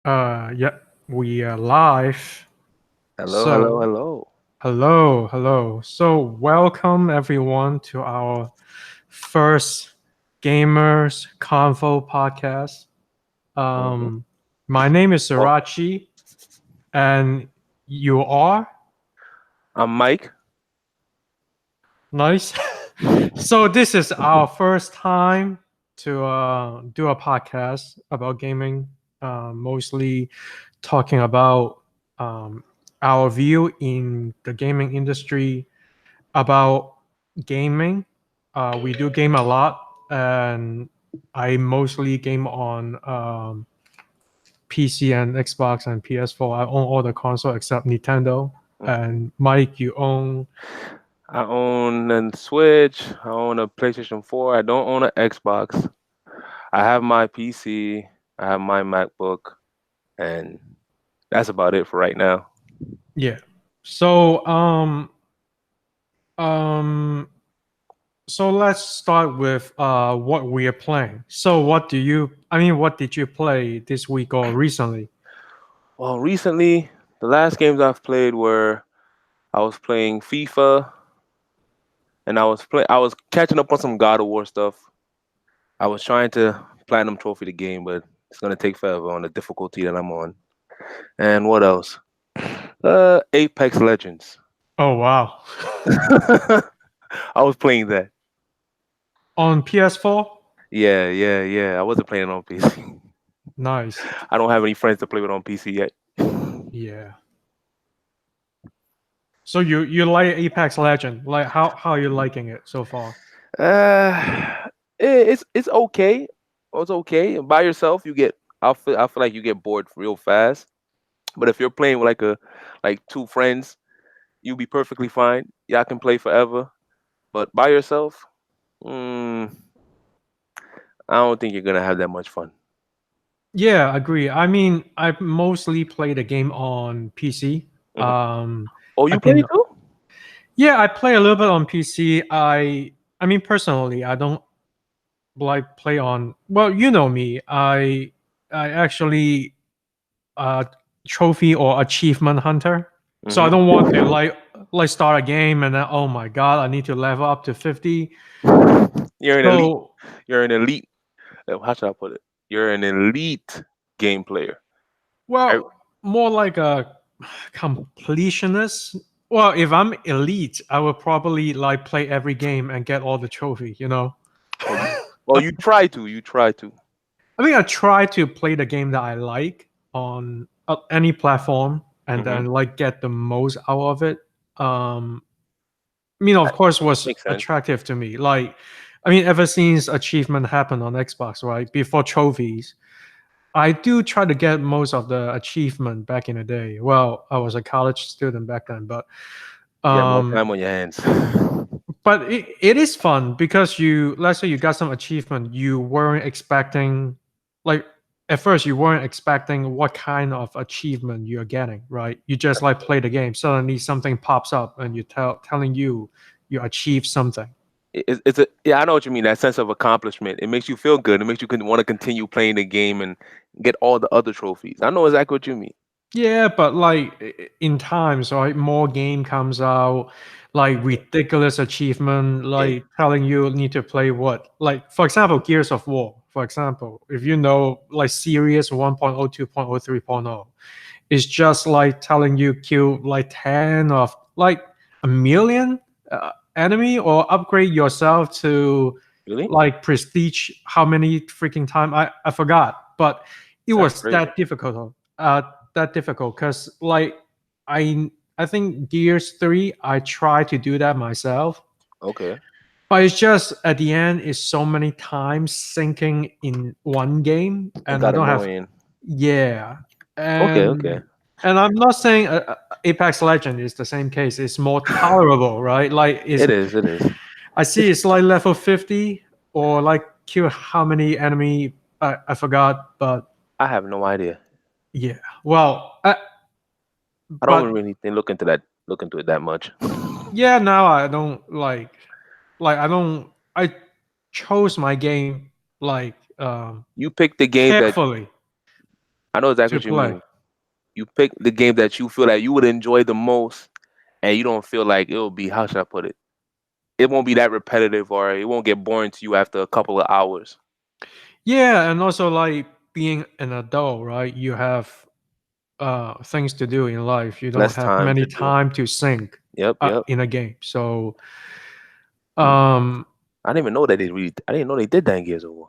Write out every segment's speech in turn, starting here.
Yeah, we are live. Hello, hello, So, hello. hello. So, welcome everyone to our first Gamers Convo podcast. hmm Um, my name is Well, Sirachi, and you are I'm Mike. nice. So, this is our first time to do a podcast about gaming, mostly talking about um, our view in the gaming industry about gaming. We do game a lot, and I mostly game on PC and Xbox and PS4. I own all the console except Nintendo. hmm And Mike, you own. I own a Switch. I own a PlayStation 4. I don't own an Xbox. I have my PC. I have my MacBook, and that's about it for right now. Yeah. So um so let's start with what we are playing. So what did you play this week or recently? Well, recently, the last games I've played were I was playing FIFA, and I was catching up on some God of War stuff. I was trying to platinum trophy the game, but it's gonna take forever on the difficulty that I'm on. And what else? Apex Legends. Oh wow. I was playing that. On PS4? Yeah. I wasn't playing on PC. Nice. I don't have any friends to play with on PC yet. Yeah. So you like Apex Legend? Like how are you liking it so far? Uh, it's okay. It's okay. By yourself, I feel like you get bored real fast. But if you're playing with like two friends, you'll be perfectly fine. Y'all can play forever. But by yourself, mm, I don't think you're gonna have that much fun. Yeah, agree. I mean, I mostly play the game on PC. hmm Oh, I you play mean, too? yeah, I play a little bit on PC. I mean personally, I don't like play on. Well, you know me. I actually trophy or achievement hunter. So I don't want to hmm start a game and then oh my god, I need to level up to 50. You're an elite. So You're an elite. How should I put it? You're an elite game player. I, well, more like a completionist. Well, if I'm elite, I will probably like play every game and get all the trophy. oh, well, you try to. You try to. I mean, I try to play the game that I like on any platform and hmm then like get the most out of it. I mean, of course, was Makes sense. attractive to me. Like, I mean, ever since achievement happened on Xbox, right before trophies, I do try to get most of the achievement back in the day. Well, I was a college student back then, You have more um, time on your hands. but it is fun because let's say you got some achievement you weren't expecting, like at first you weren't expecting what kind of achievement you're getting, right? You just like play the game, suddenly something pops up and telling you you achieved something. Yeah, I know what you mean. That sense of accomplishment. It makes you feel good. It makes you want to continue playing the game and get all the other trophies. I know exactly what you mean. Yeah, but like in times, right, more game comes out, like ridiculous achievement, Yeah. like telling you need to play what, like for example, Gears of War. For example, if you know, like Series 1.0, 2.0, 3.0, it's just like telling you kill like 10 of like a million enemy or upgrade yourself to Really? like prestige. How many freaking time? I forgot, but it That's was crazy. that difficult because like I think Gears 3 I tried to do that myself, Okay. but it's just at the end is so many times sinking in one game It and I got don't have. annoying. Yeah. Okay. And I'm not saying Apex Legend is the same case. It's more tolerable, right? Like is It is. It is. I see It's it's like level 50 or like kill how many enemy I forgot, but I have no idea. yeah. Well, I don't but really think look into it that much. yeah, now I don't like I don't I chose my game like You picked the game that carefully. I know exactly to what you play. mean. You pick the game that you feel that you would enjoy the most, and you don't feel like it'll be, how should I put it? It won't be that repetitive, or it won't get boring to you after a couple of hours. Yeah, and also like being an adult, right? You have things to do in life. You don't Less have time many to do. time to sink Yep, yep. in a game. So Mm. um I didn't even know that they really. I didn't know they did that in Gears of War.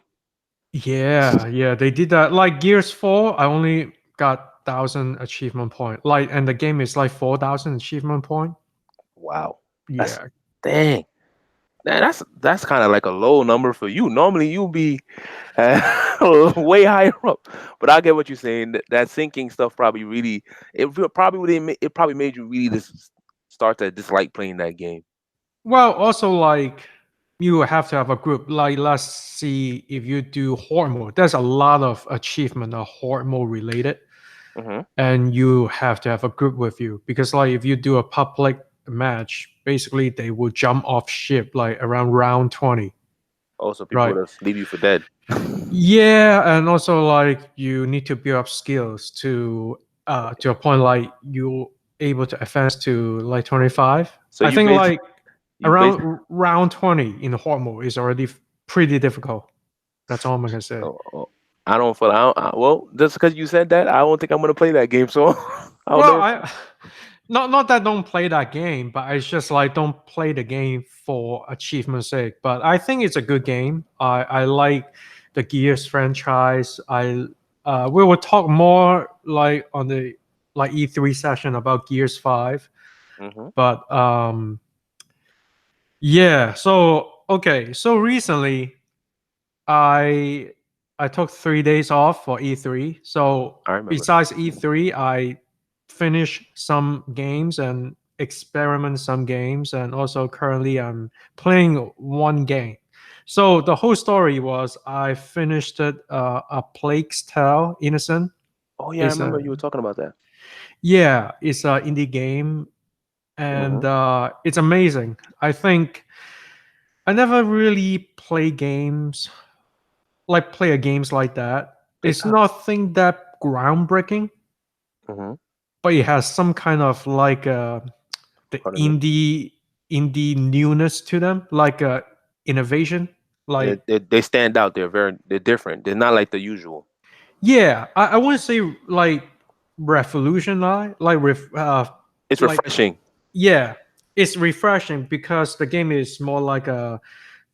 yeah, they did that. Like Gears 4, I only got 1,000 achievement point. Like, and the game is like 4,000 achievement point. Wow, that's Yeah. dang. Man, that's kind of like a low number for you. Normally, you'll be way higher up. But I get what you're saying. That sinking stuff probably really probably it probably made you really start to dislike playing that game. Well, also like you have to have a group. Like let's see if you do horde mode. There's a lot of achievement of horde mode related, Hmm. and you have to have a group with you because like if you do a public match, basically they will jump off ship like around round 20, Also, people right? would just leave you for dead. Yeah, and also like you need to build up skills to a point like you able to advance to like 25. So I you think basically like you base. around round 20 in the horde mode is already pretty difficult. That's all I can say. Oh, oh, I don't feel. Well, just because you said that, I don't think I'm gonna play that game. So I'll Well, never. I not that I don't play that game, but it's just like don't play the game for achievement's sake. But I think it's a good game. I like the Gears franchise. I we will talk more like on the like E3 session about Gears 5. Hmm. But yeah, so okay, so recently I I took 3 days off for E3. So I remember. besides E3, I finished some games and experiment some games, and also currently I'm playing one game. So the whole story was I finished it, a Plague's Tale Innocent. Oh yeah, I It's remember a you were talking about that. yeah, it's a indie game, and Hmm. it's amazing. I think I never really play games like play a games like that. It's It's not. nothing that groundbreaking, Hmm. but it has some kind of like the Pardon me. indie newness to them, like innovation. Like They stand out. They're different. They're not like the usual. yeah, I wouldn't say like revolutionary, It's like refreshing. yeah, it's refreshing because the game is more like a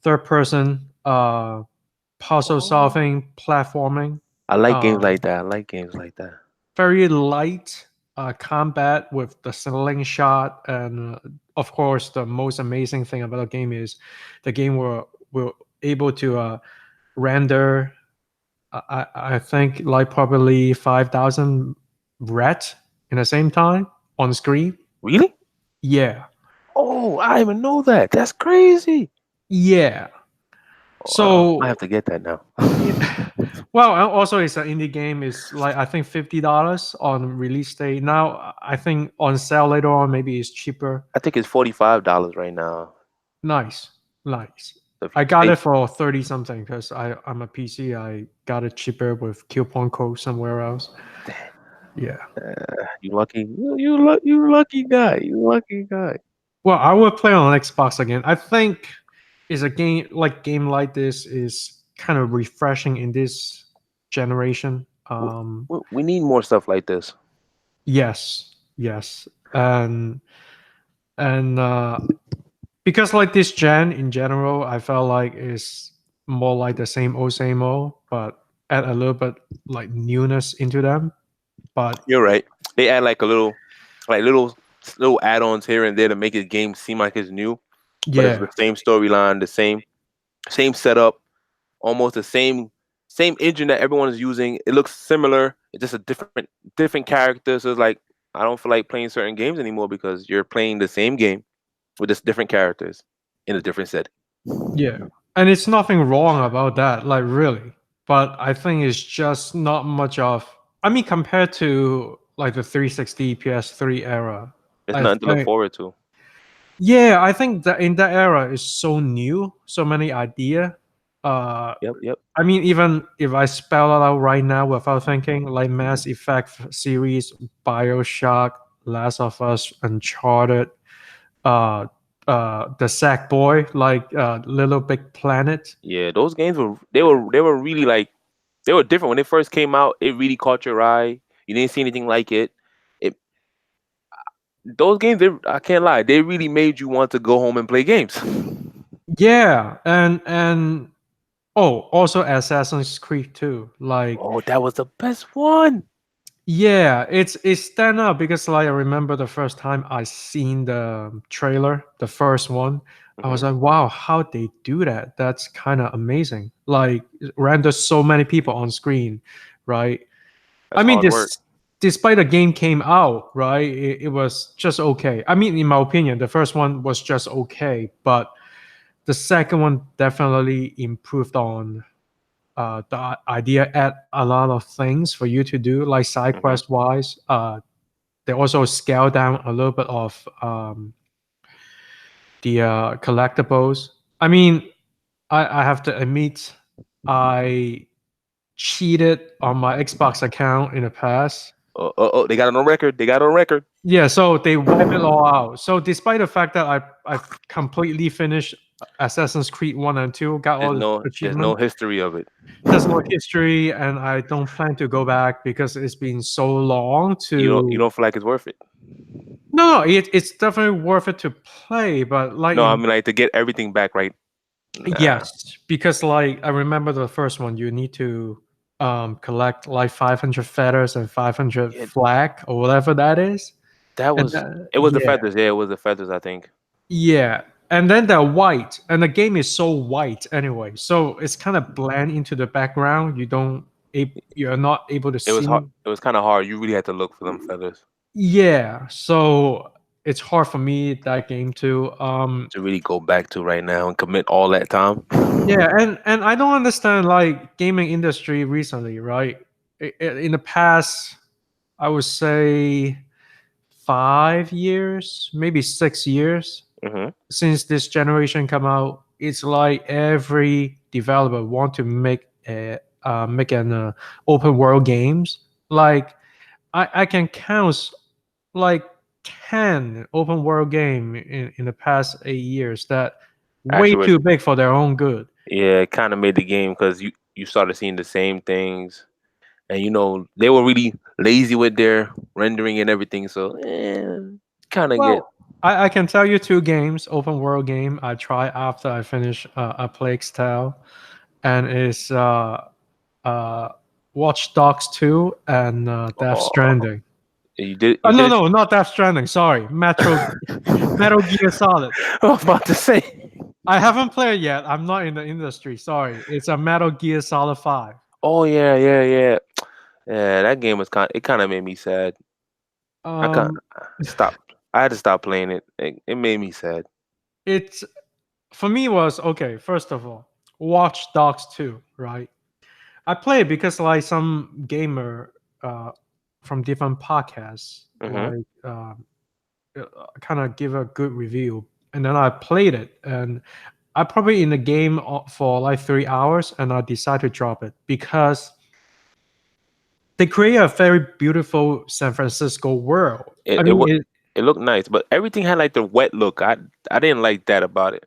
third person puzzle Oh, solving platforming. I like games Um, like that. I like games like that. very light combat with the slingshot, and of course the most amazing thing about the game is the game will able to render I think like probably 5,000 red in the same time on screen. Really? Yeah, Oh, I didn't even know that. That's crazy. yeah. I So have to get that now. yeah. Well, and also it's an indie game. Is like I think $50 on release day. Now I think on sale later on maybe it's cheaper. I think it's $45 right now. Nice, nice. So if you I got save, it for 30 something because I'm a PC. I got it cheaper with coupon code somewhere else. Yeah. you lucky. You lucky guy. You lucky guy. Well, I will play on Xbox again. I think is a game like this is kind of refreshing in this generation. We need more stuff like this. Yes, yes, and because like this gen in general, I felt like is more like the same old, but add a little bit like newness into them. But You're right. They add like a little, like little add-ons here and there to make the game seem like it's new, but it's yeah, the same storyline, the same setup, almost the same engine that everyone is using. It looks similar. It's just a different character. So it's like I don't feel like playing certain games anymore because you're playing the same game with just different characters in a different setting. yeah, and it's nothing wrong about that, like really. But I think it's just not much of. I mean, compared to like the 360 PS3 era, There's I nothing to look think forward to. yeah, I think that in that era is so new, so many idea. Uh, Yep, yep. I mean, even if I spell it out right now without thinking, like Mass Effect series, Bioshock, Last of Us, Uncharted, uh, the Sackboy, like Little Big Planet. Yeah, those games were really like they were different when they first came out. It really caught your eye. You didn't see anything like it. It those games, I can't lie, they really made you want to go home and play games. Yeah, and oh, also Assassin's Creed 2. Like, Oh, that was the best one. yeah, it's stand up because like I remember the first time I seen the trailer, the first one, I was Hmm. like, wow, how they do that? That's kind of amazing. Like render so many people on screen, right? I That's mean, hard work. this despite the game came out, right? It was just okay. I mean, in my opinion, the first one was just okay, but the second one definitely improved on the idea add a lot of things for you to do, like side Hmm. quest wise. They also scale down a little bit of the collectibles. I mean, I have to admit, I cheated on my Xbox account in the past. They got it on record. They got it on record. Yeah, so they wipe it all out. So despite the fact that I've completely finished Assassin's Creed 1 and 2, got all the There's no achievements, history of it. there's no history, and I don't plan to go back because it's been so long You to. don't feel like it's worth it. No, it's definitely worth it to play, but like No, I in. mean like to get everything back right. Nah. Yes, because like I remember the first one, you need to collect like 500 feathers and 500 Yeah, flag or whatever that is. that And was it was the yeah, feathers. Yeah, it was the feathers, I think. yeah. And then they're white, and the game is so white anyway, so it's kind of blend into the background. You're not able to It was hard. see. It was kind of hard. You really had to look for them feathers Yeah, so it's hard for me that game too. to really go back to right now and commit all that time. Yeah, and I don't understand like gaming industry recently, right? In the past, I would say 5 years, maybe 6 years Hmm. since this generation come out. It's like every developer want to make an open world games. Like I can count like 10 open world game in the past 8 years that way Actually, too big for their own good. yeah, it kind of made the game because you started seeing the same things, and they were really lazy with their rendering and everything. So, kind of get. Well, I can tell you two games, open world game I try after I finish a Plague's Tale, and it's uh, Watch Dogs 2 and Death Oh, Stranding. you did. Oh You no, finished. no, not Death Stranding. Sorry, Metal Gear Solid. I was about to say. I haven't played yet. I'm not in the industry. Sorry, it's a Metal Gear Solid 5. Oh yeah, yeah, yeah. Yeah, that game was it kind of made me sad. I can't Um, stop. I had to stop playing it. It made me sad. it's for me was okay. First of all, Watch Dogs 2, right? I play it because like some gamer from different podcasts Hmm. like kind of give a good review, and then I played it, and I probably in the game for like 3 hours, and I decide to drop it because they create a very beautiful San Francisco world. It I it mean, wa- it looked nice, but everything had like the wet look. I didn't like that about it.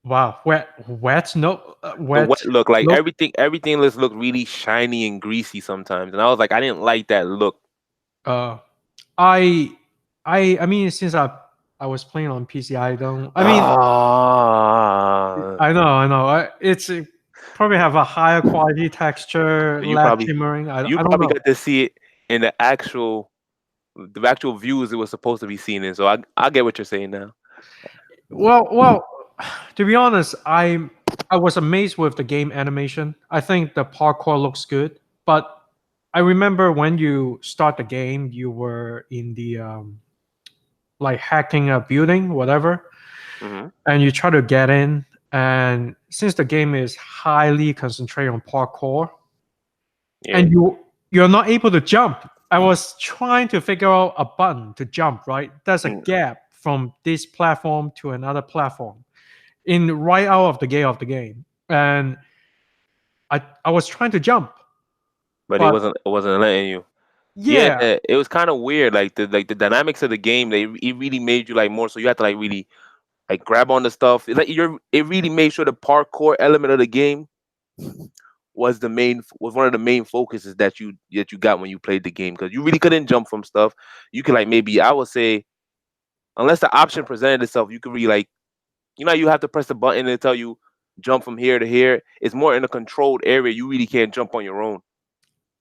wow, wet, no, The wet wet look, like look. everything just looked really shiny and greasy sometimes, and I was like, I didn't like that look. Uh, I, I mean, since I was playing on PC, I don't. I mean, Ah, I know. It's probably have a higher quality texture, you less probably shimmering. you I don't probably know. got to see it in the actual views it was supposed to be seen in. So I get what you're saying now. Well, to be honest, I was amazed with the game animation. I think the parkour looks good, but I remember when you start the game, you were in the like hacking a building, whatever, Hmm. and you try to get in. And since the game is highly concentrated on parkour, Yeah. and you're not able to jump. I was trying to figure out a button to jump, right? There's a Mm. gap from this platform to another platform in right out of the gate of the game. and I was trying to jump, but but it wasn't letting you. Yeah, yeah, it was kind of weird. Like the dynamics of the game, it really made you like more. So you had to like really like grab on the stuff. It's like it really made sure the parkour element of the game was one of the main focuses that you got when you played the game because you really couldn't jump from stuff. You could like maybe I would say unless the option presented itself, you could really like you have to press the button and tell you jump from here to here. It's more in a controlled area. You really can't jump on your own.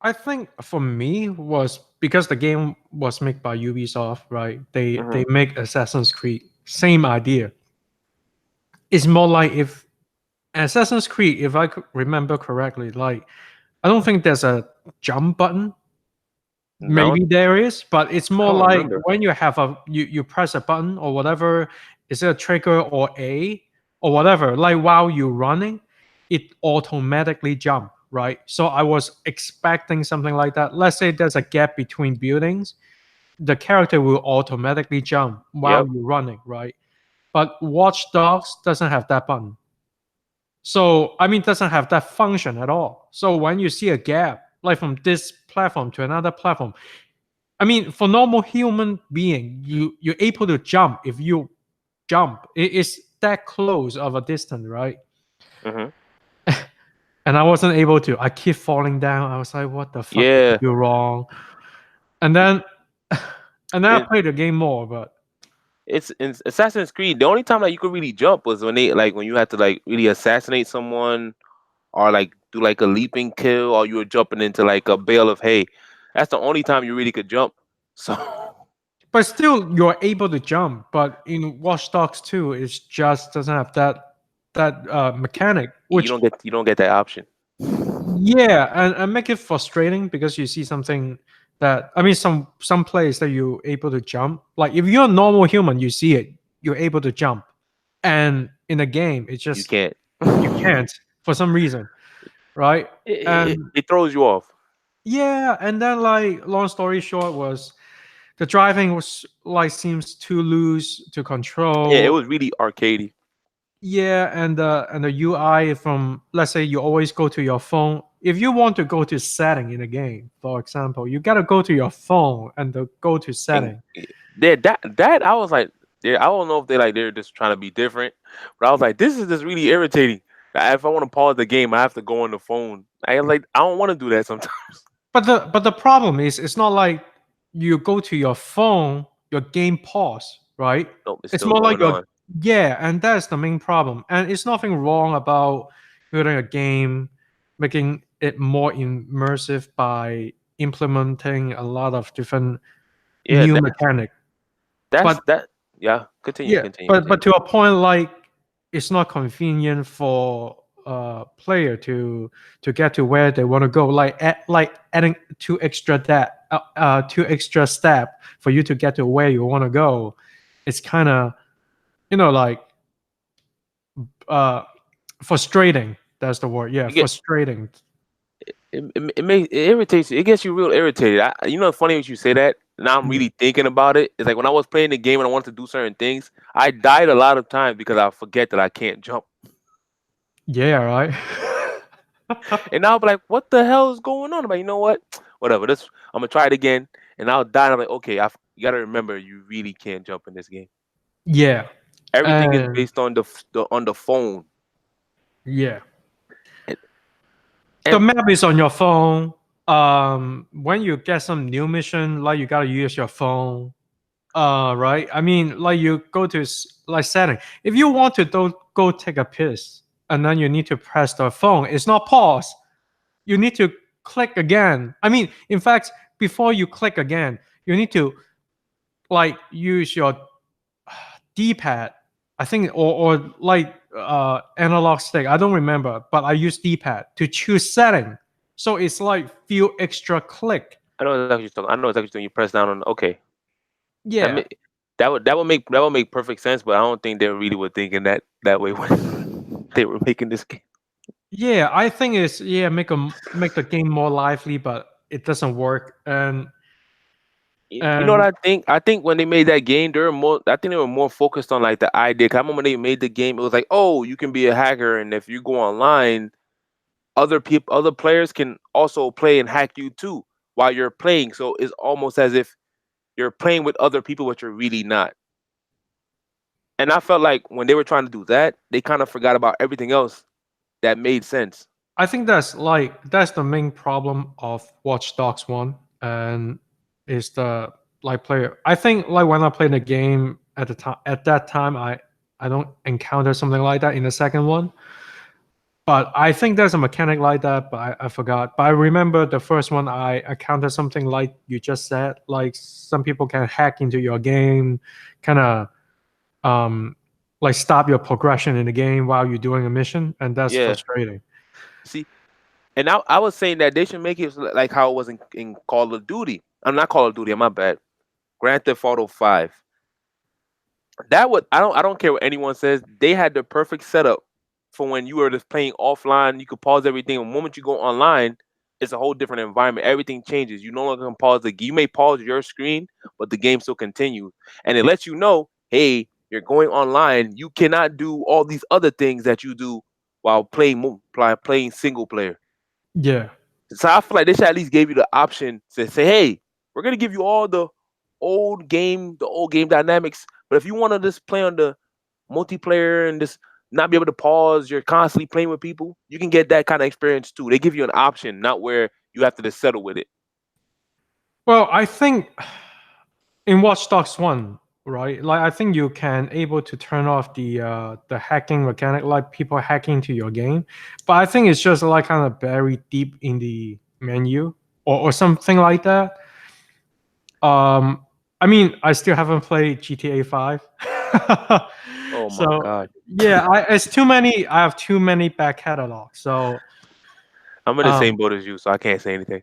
I think for me was because the game was made by Ubisoft, right? They Hmm. make Assassin's Creed, same idea. It's more like if Assassin's Creed, if I could remember correctly, like I don't think there's a jump button. No, Maybe there is, but it's I more don't like remember. when you press a button or whatever, is it a trigger or A or whatever, like while you're running, it automatically jump, right? So I was expecting something like that. Let's say there's a gap between buildings, the character will automatically jump while Yep. you're running, right? But Watch Dogs doesn't have that button. So I mean doesn't have that function at all. So when you see a gap, like from this platform to another platform, I mean, for normal human being, you're able to jump if you jump. It is that close of a distance, right? Hmm. And I wasn't able to. I keep falling down. I was like, "What the fuck did I Yeah. do wrong?" And then, and then I It, played the game more. But it's in Assassin's Creed. The only time that you could really jump was when you had to like really assassinate someone or like do like a leaping kill or you were jumping into like a bale of hay. That's the only time you really could jump. So still, you're able to jump. But in Watch Dogs 2, it just doesn't have that mechanic, which you don't get that option. yeah, and make it frustrating because you see something that I mean some place that you're able to jump. Like if you're a normal human, you see it, you're able to jump. And in a game, it's You just can't. you can't for some reason, right? And It throws you off. yeah, and then like long story short was the driving was like seems too loose to Yeah, it control. was really arcadey. Yeah, and the UI from let's say you always go to your phone. If you want to go to setting in a game, for example, you gotta go to your phone and go to And setting. that I was like, yeah, I don't know if they're just trying to be different, but I was like, this is just really irritating. If I want to pause the game, I have to go on the phone. I don't want to do that sometimes. But the problem is it's not like you go to your phone, your game pause, right? Nope, it's It's still more like going your on. yeah, and that's the main problem. And it's nothing wrong about building a game, making it more immersive by implementing a lot of different Yeah, new mechanic. that's But that. Yeah, continue, yeah, continue, but continue. to a point like it's not convenient for player to get to where they want to go. Like adding two extra step for you to get to where you want to go. It's kind of like uh frustrating. That's the word. Yeah, You get frustrating. it irritates you. It gets you real irritated. Funny what you say that. Now I'm Yeah, really thinking about it. It's like when I was playing the game and I wanted to do certain things, I died a lot of times because I forget that I can't jump. yeah, right. And I'll be like, what the hell is going on? I'm like, you know what? Whatever. This I'm gonna try it again. And I'll die. And I'm like, okay, you gotta remember, you really can't jump in this game. Yeah, Everything is and based on the phone. yeah. And, The and map is on your phone. When you get some new mission, like you gotta use your phone. Right. I mean, like you go to like setting. If you want to go take a piss, and then you need to press the phone. It's not pause. You need to click again. I mean, in fact, before you click again, you need to like use your D-pad. I think or like analog stick. I don't remember, but I use D-pad to choose setting. So it's like few extra click. I know exactly what you're talking. I know exactly what you're talking. You press down on okay. That Yeah, ma- that would make perfect sense, but I don't think they really were thinking that way when they were making this game. yeah. I think it's yeah make the game more lively, but it doesn't work. And You know what And I think? I think when they made that game, they were more. I think they were more focused on like the idea. 'Cause I remember when they made the game, it was like, oh, you can be a hacker, and if you go online, other players can also play and hack you too while you're playing. So it's almost as if you're playing with other people, but you're really not. And I felt like when they were trying to do that, they kind of forgot about everything else that made sense. I think that's the main problem of Watch Dogs 1 and is the like player. I think like when I played the game at that time I don't encounter something like that in the second one. But I think there's a mechanic like that, but I forgot. But I remember the first one I encountered something like you just said, like some people can hack into your game, kind of um like stop your progression in the game while you're doing a mission, and that's Yeah. frustrating. See, and I was saying that they should make it like how it was in Call of Duty. I'm not Call of Duty. My bad. Grand Theft Auto 5. That would I don't care what anyone says. They had the perfect setup for when you were just playing offline. You could pause everything. The moment you go online, it's a whole different environment. Everything changes. You no longer can pause the. You may pause your screen, but the game still continues, and it lets you know, hey, you're going online. You cannot do all these other things that you do while playing single player. Yeah. So I feel like they should at least give you the option to say, hey, we're gonna give you all the old game dynamics. But if you want to just play on the multiplayer and just not be able to pause, you're constantly playing with people, you can get that kind of experience too. They give you an option, not where you have to just settle with it. Well, I think in Watch Dogs 1, right? Like I think you can able to turn off the hacking mechanic, like people hacking to your game. But I think it's just like kind of buried deep in the menu or something like that. I mean, I still haven't played GTA 5. Oh my So god. yeah, it's too many. I have too many back catalogs. So I'm in the same um, boat as you, so I can't say anything.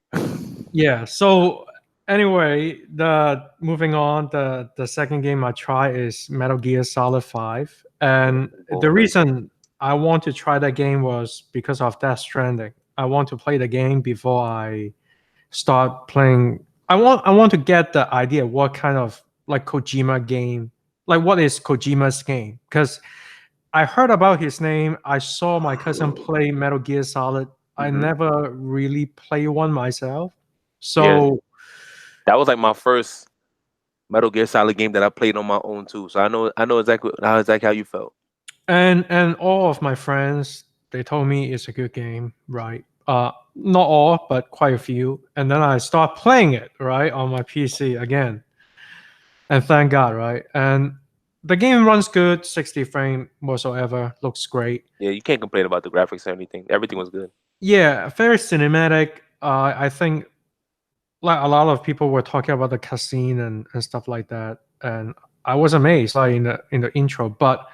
yeah. So anyway, the moving on, the second game I try is Metal Gear Solid 5. And the Oh, reason I want to try that game was because of Death Stranding. I want to play the game before I start playing. I want to get the idea what kind of like Kojima game, like what is Kojima's game? Because I heard about his name. I saw my cousin play Metal Gear Solid. I hmm never really play one myself. yeah, So that was like my first Metal Gear Solid game that I played on my own too. So I know exactly how you felt. and all of my friends they told me it's a good game, right? Not all, but quite a few. And then I start playing it right on my PC again, and thank God, right? And the game runs good, 60 frame whatsoever, looks great. Yeah, you can't complain about the graphics or anything. Everything was good. Yeah, very cinematic. I think like a lot of people were talking about the cutscene and stuff like that, and I was amazed like in the intro. But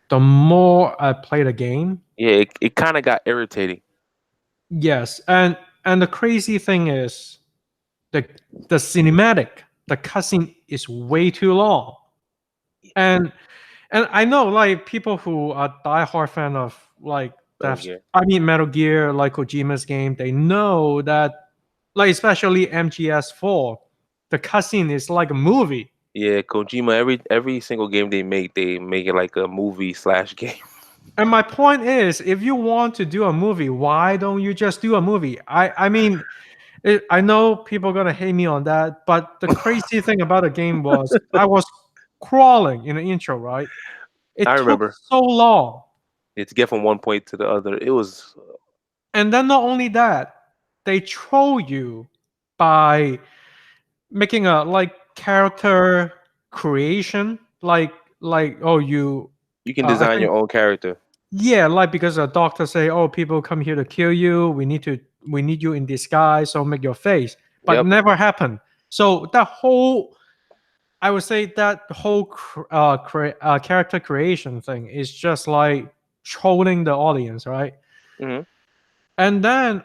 the more I play the game, Yeah, it kind of got irritating. yes, and the crazy thing is the the cinematic, the cutscene is way too long, and and I know like people who are diehard fan of like Metal Gear. Metal Gear, like Kojima's game, they know that like especially MGS4, the cutscene is like a movie. Yeah, Kojima. Every single game they make it like a movie slash game. And my point is, if you want to do a movie, why don't you just do a movie? I mean, I know people are gonna hate me on that, but the crazy thing about the game was I was crawling in the intro, right? I It took remember. so long. To get from one point to the other. It was And then not only that, they troll you by making a like character creation, like oh you, you can I design think your own character. yeah, like because a doctor say oh people come here to kill you, we need you in disguise, so make your face, but Yep. never happened. So that whole I would say that whole character creation thing is just like trolling the audience, right? hmm And then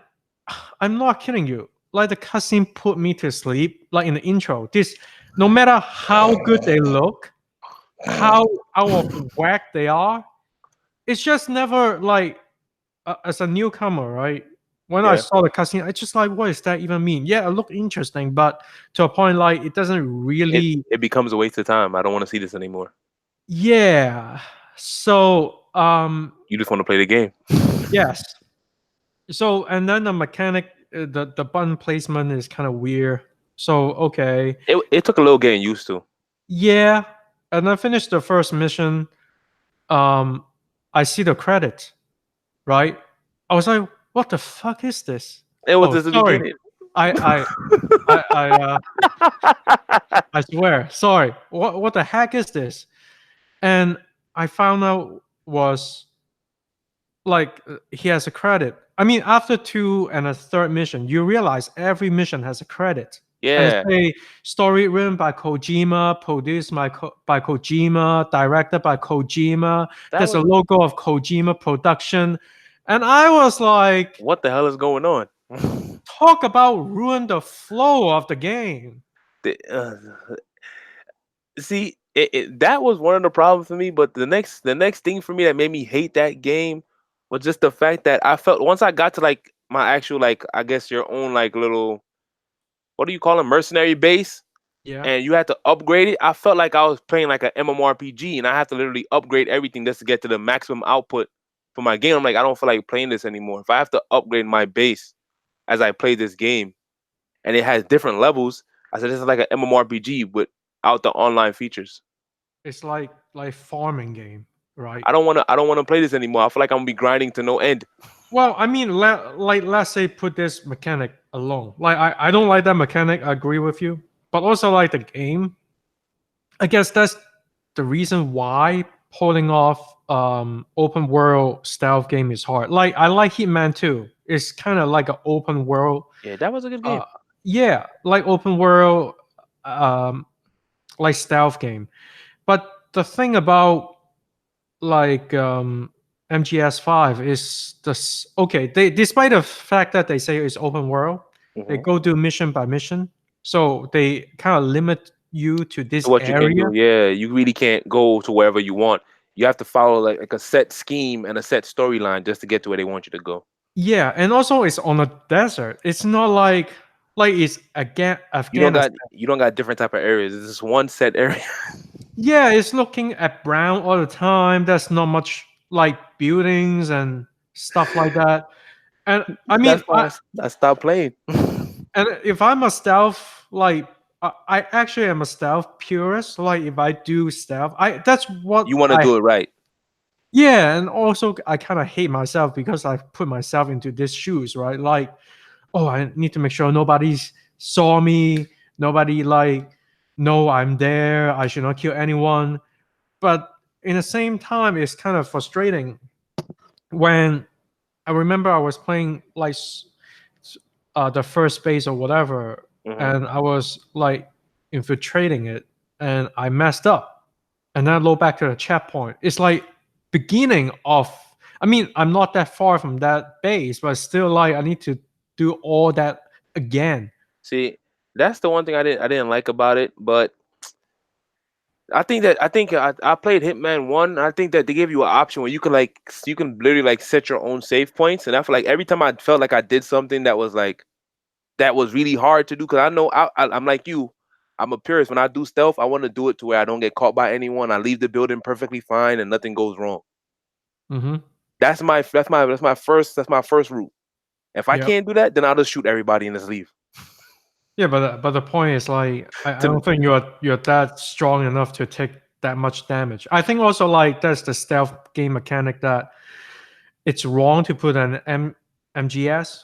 I'm not kidding you. Like the cutscene put me to sleep. Like in the intro, this no matter how good they look, how out of whack they are, it's just never like as a newcomer, right? When I Yeah, saw the cutscene, I just like, what does that even mean? Yeah, it looked interesting, but to a point, like it doesn't it really. it becomes a waste of time. I don't want to see this anymore. Yeah. So You just want to play the game. yes. So and then the mechanic, the button placement is kind of weird. So okay, It took a little getting used to. yeah. And I finished the first mission. Um, I see the credits, right? I was like, what the fuck is this? It was Oh, just the sorry. beginning. I I I swear, sorry. What the heck is this? And I found out was like he has a credit. I mean, after two and a third mission, you realize every mission has a credit. And it's Yeah, a story written by Kojima, produced by Kojima, directed by Kojima. that There's a was logo of Kojima Production. And I was like, what the hell is going on? talk about ruin the flow of the game. The- See, that was one of the problems for me. But the next thing for me that made me hate that game was just the fact that I felt once I got to like my actual like I guess your own like little what do you call them mercenary base Yeah. and you had to upgrade it. I felt like I was playing like an MMORPG and I had to literally upgrade everything just to get to the maximum output for my game. I'm like I don't feel like playing this anymore. If I have to upgrade my base as I play this game and it has different levels, I said this is like an MMORPG without the online features. It's like farming game, right? I don't want to play this anymore. I feel like I'm gonna be grinding to no end. Well, I mean, like let's say put this mechanic alone. Like I don't like that mechanic. I agree with you, but also like the game. I guess that's the reason why pulling off open world stealth game is hard. Like I like Hitman 2. It's kind of like an open world. Yeah, that was a good Uh, game. yeah, like open world, um, like stealth game. But the thing about like MGS5 is this okay, they despite the fact that they say it's open world, they Hmm. go do mission by mission. So they kind of limit you to this What you can area. do, yeah, you really can't go to wherever you want. You have to follow like a set scheme and a set storyline just to get to where they want you to go. Yeah, and also it's on a desert. It's not like it's again Afghanistan. You don't got different type of areas. It's just one set area. Yeah, it's looking at brown all the time. There's not much like buildings and stuff like that. And I mean, That's why I stopped playing. and if I'm a stealth, like I actually am a stealth purist. Like if I do stealth, I that's what You want to I do it right. yeah, and also I kind of hate myself because I put myself into these shoes, right? Like, oh, I need to make sure nobody saw me, nobody like know I'm there. I should not kill anyone. But in the same time, it's kind of frustrating when I remember I was playing like the first base or whatever, Hmm. and I was like infiltrating it, and I messed up, and then I load back to the checkpoint. It's like beginning of. I mean, I'm not that far from that base, but still, like I need to do all that again. See, that's the one thing I didn't like about it. But I played Hitman One. I think that they gave you an option where you can literally like set your own save points, and I feel like every time I felt like I did something that was really hard to do because I know I'm like you. I'm a purist. When I do stealth, I want to do it to where I don't get caught by anyone. I leave the building perfectly fine and nothing goes wrong. Mm-hmm. That's my first route. If I Yep. can't do that, then I'll just shoot everybody and just leave. Yeah, but the point is like I To don't think you're that strong enough to take that much damage. I think also like that's the stealth game mechanic that it's wrong to put an MGS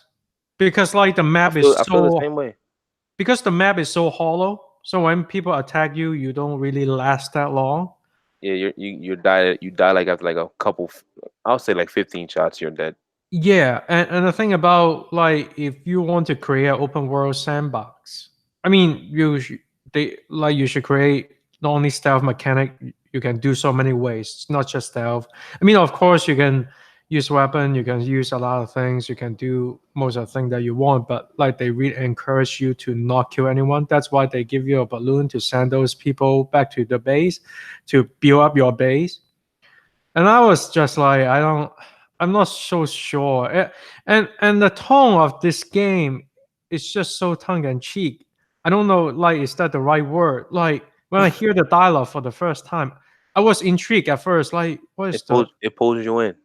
because like the I map feel is I feel the so same way. because the map is so hollow. So when people attack you, you don't really last that long. Yeah, you die like after like a couple. I'll say like 15 shots, you're dead. Yeah, and the thing about like if you want to create an open world sandbox, I mean you should create not only stealth mechanic, you can do so many ways. It's not just stealth. I mean, of course you can use weapon, you can use a lot of things, you can do most of the things that you want, but like they really encourage you to not kill anyone. That's why they give you a balloon to send those people back to the base to build up your base. And I was just like, I don't. I'm not so sure. And the tone of this game is just so tongue in cheek. I don't know, like, is that the right word? Like when I hear the dialogue for the first time, I was intrigued at first. Like, what is the? It pulls you in.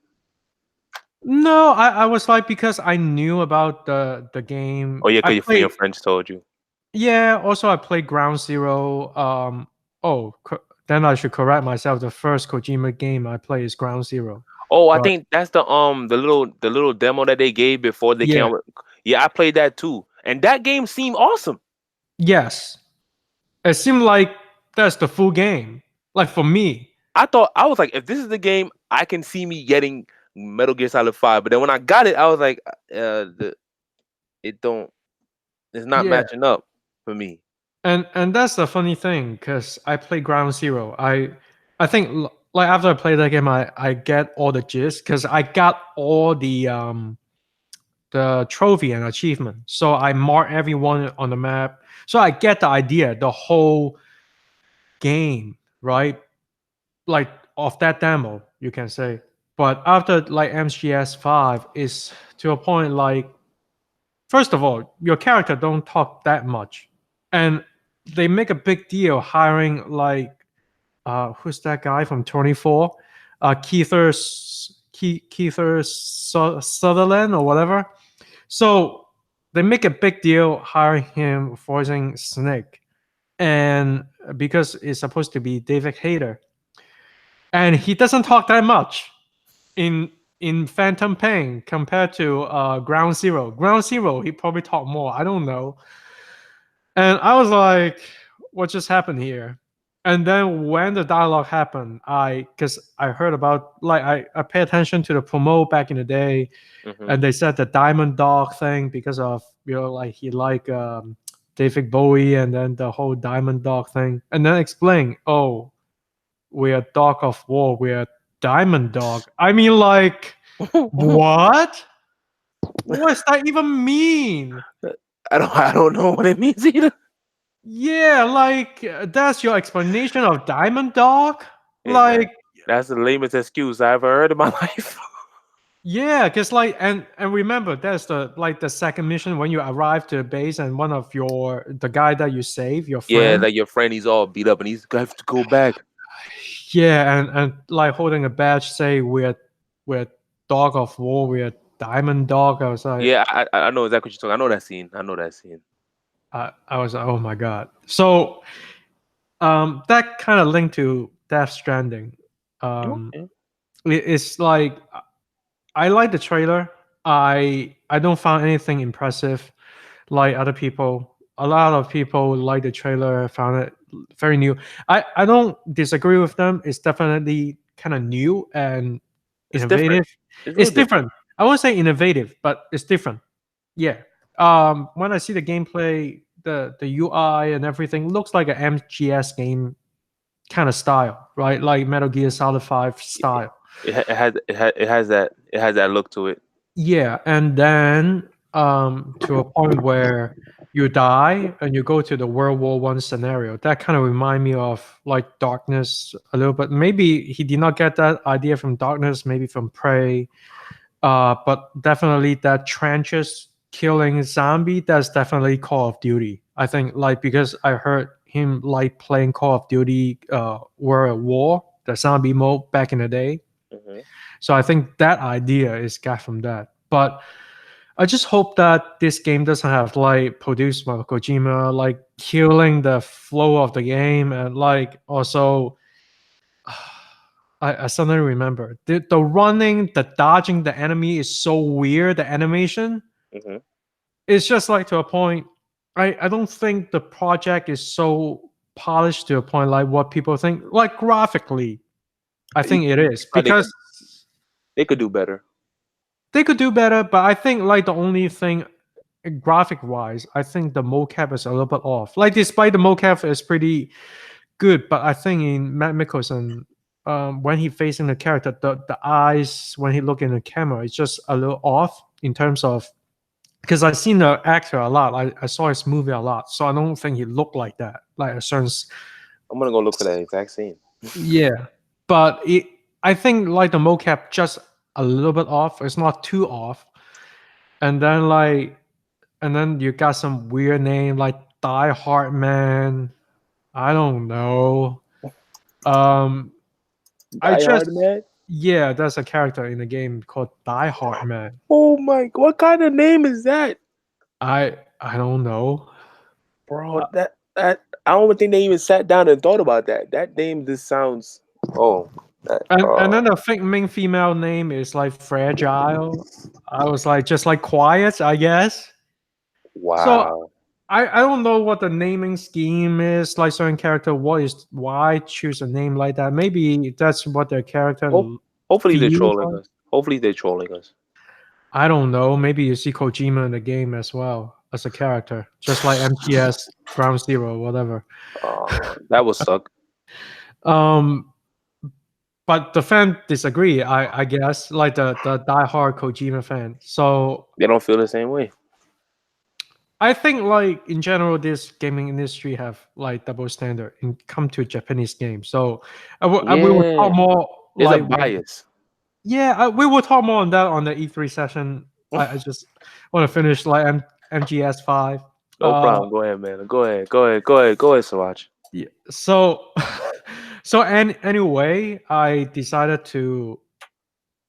No, I was like because I knew about the game. Oh yeah, I because your played. friends told you. Yeah. Also, I played Ground Zero. Oh, then I should correct myself. The first Kojima game I played is Ground Zero. Oh, I But think that's the little demo that they gave before they came yeah, out. Yeah, I played that too, and that game seemed awesome. yes. It seemed like that's the full game. Like for me, I thought I was like, if this is the game, I can see me getting Metal Gear Solid 5. But then when I got it, I was like, it don't, it's not yeah. matching up for me. And that's the funny thing because I played Ground Zero. I think like after I played that game, I get all the gist because I got all the trophy and achievement. So I mark everyone on the map. So I get the idea, the whole game, right? Like of that demo, you can say. But after like MGS5 is to a point like first of all, your character don't talk that much. And they make a big deal hiring like who's that guy from 24? Sutherland or whatever. So they make a big deal hiring him voicing Snake, and because it's supposed to be David Hayter, and he doesn't talk that much in Phantom Pain compared to Ground Zero. Ground Zero, he probably talked more. I don't know. And I was like, what just happened here? And then when the dialogue happened, because I heard about like I pay attention to the promo back in the day, Hmm. and they said the Diamond Dog thing because of like he like David Bowie and then the whole Diamond Dog thing, and then explain, oh, we're Dog of War, we're Diamond Dog. I mean, like, what? What does that even mean? I don't know what it means either. Yeah, like that's your explanation of Diamond Dog? Hey man, Like, that's the lamest excuse I ever heard in my life. yeah, because like and remember that's the like the second mission when you arrive to the base and one of the guy that you save, your Yeah, friend, like your friend, he's all beat up and he's got to go back. yeah, and like holding a badge say we're Dog of War, we're Diamond Dog. I was like, Yeah, I know exactly what you're talking. I know that scene. I know that scene. I was like, oh my god. So that kind of linked to Death Stranding. Um, Okay. it's like I like the trailer. I don't find anything impressive like other people. A lot of people like the trailer, found it very new. I don't disagree with them. It's definitely kind of new and It's different. innovative. It's real It's different. different. I won't say innovative, but it's different. Yeah. When I see the gameplay, the UI and everything looks like an MGS game kind of style, right? Like Metal Gear Solid 5 style. It has that look to it. Yeah, and then to a point where you die and you go to the World War One scenario. That kind of remind me of like Darkness a little bit. Maybe he did not get that idea from Darkness, maybe from Prey. But definitely that trenches killing zombie, that's definitely Call of Duty. I think like because I heard him like playing Call of Duty World at War, the zombie mode back in the day. Hmm. So I think that idea is got from that. But I just hope that this game doesn't have like produced by Kojima, like killing the flow of the game and like also I suddenly remember the running, the dodging the enemy is so weird. The animation Hmm. it's just like to a point. I don't think the project is so polished to a point like what people think. Like graphically, I think it is because They could do better. they could do better. But I think like the only thing graphic wise, I think the mocap is a little bit off. Like despite the mocap is pretty good, but I think in Matt Mickelson, when he facing the character, the eyes when he look in the camera, it's just a little off in terms of because I've seen the actor a lot. I saw his movie a lot, so I don't think he looked like that. Like a certain, I'm gonna go look for that exact scene. yeah. But I think like the mocap just a little bit off. It's not too off. And then like, and then you got some weird name like Die Hard Man. I don't know. Um, I Die just Hard Man. yeah, there's a character in the game called Die Hard Man. Oh my! What kind of name is that, I don't know. bro? That I don't even think they even sat down and thought about that. That name just sounds. Oh, that. And then the main female name is like Fragile. I was like just like quiet, I guess. So Wow. I don't know what the naming scheme is like certain character. What is why choose a name like that? Maybe that's what their character Hope, hopefully they're feels trolling like. us. Hopefully they're trolling us. I don't know. Maybe you see Kojima in the game as well as a character, just like MTS Ground Zero, whatever. That would suck. Um, but the fan disagree. I guess like the diehard Kojima fan. So They don't feel the same way. I think like in general, this gaming industry have like double standard in come to Japanese games. So we will talk Yeah, more there's a like bias. yeah, we will talk more on that on the E3 session. I just want to finish like MGS5. No problem. Go ahead, man. Go ahead. Go ahead. Go ahead. Go ahead, Sawach. Yeah. So, so anyway, I decided to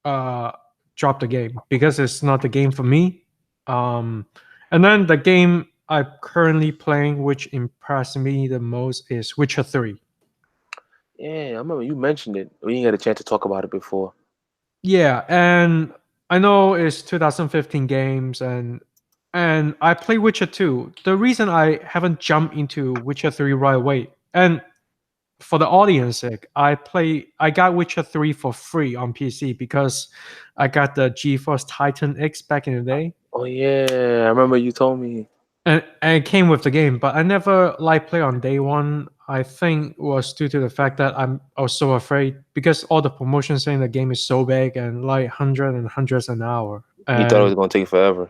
uh, drop the game because it's not the game for me. Um, and then the game I'm currently playing, which impressed me the most, is Witcher 3. Yeah, I remember you mentioned it. We didn't get a chance to talk about it before. Yeah, and I know it's 2015 games, and I play Witcher 2. The reason I haven't jumped into Witcher 3 right away, and for the audience sake, I got Witcher 3 for free on PC because I got the GeForce Titan X back in the day. Oh yeah, I remember you told me. And it came with the game, but I never like play on day one. I think was due to the fact that I was so afraid because all the promotions saying the game is so big and like hundreds an hour. You thought it And was gonna take forever.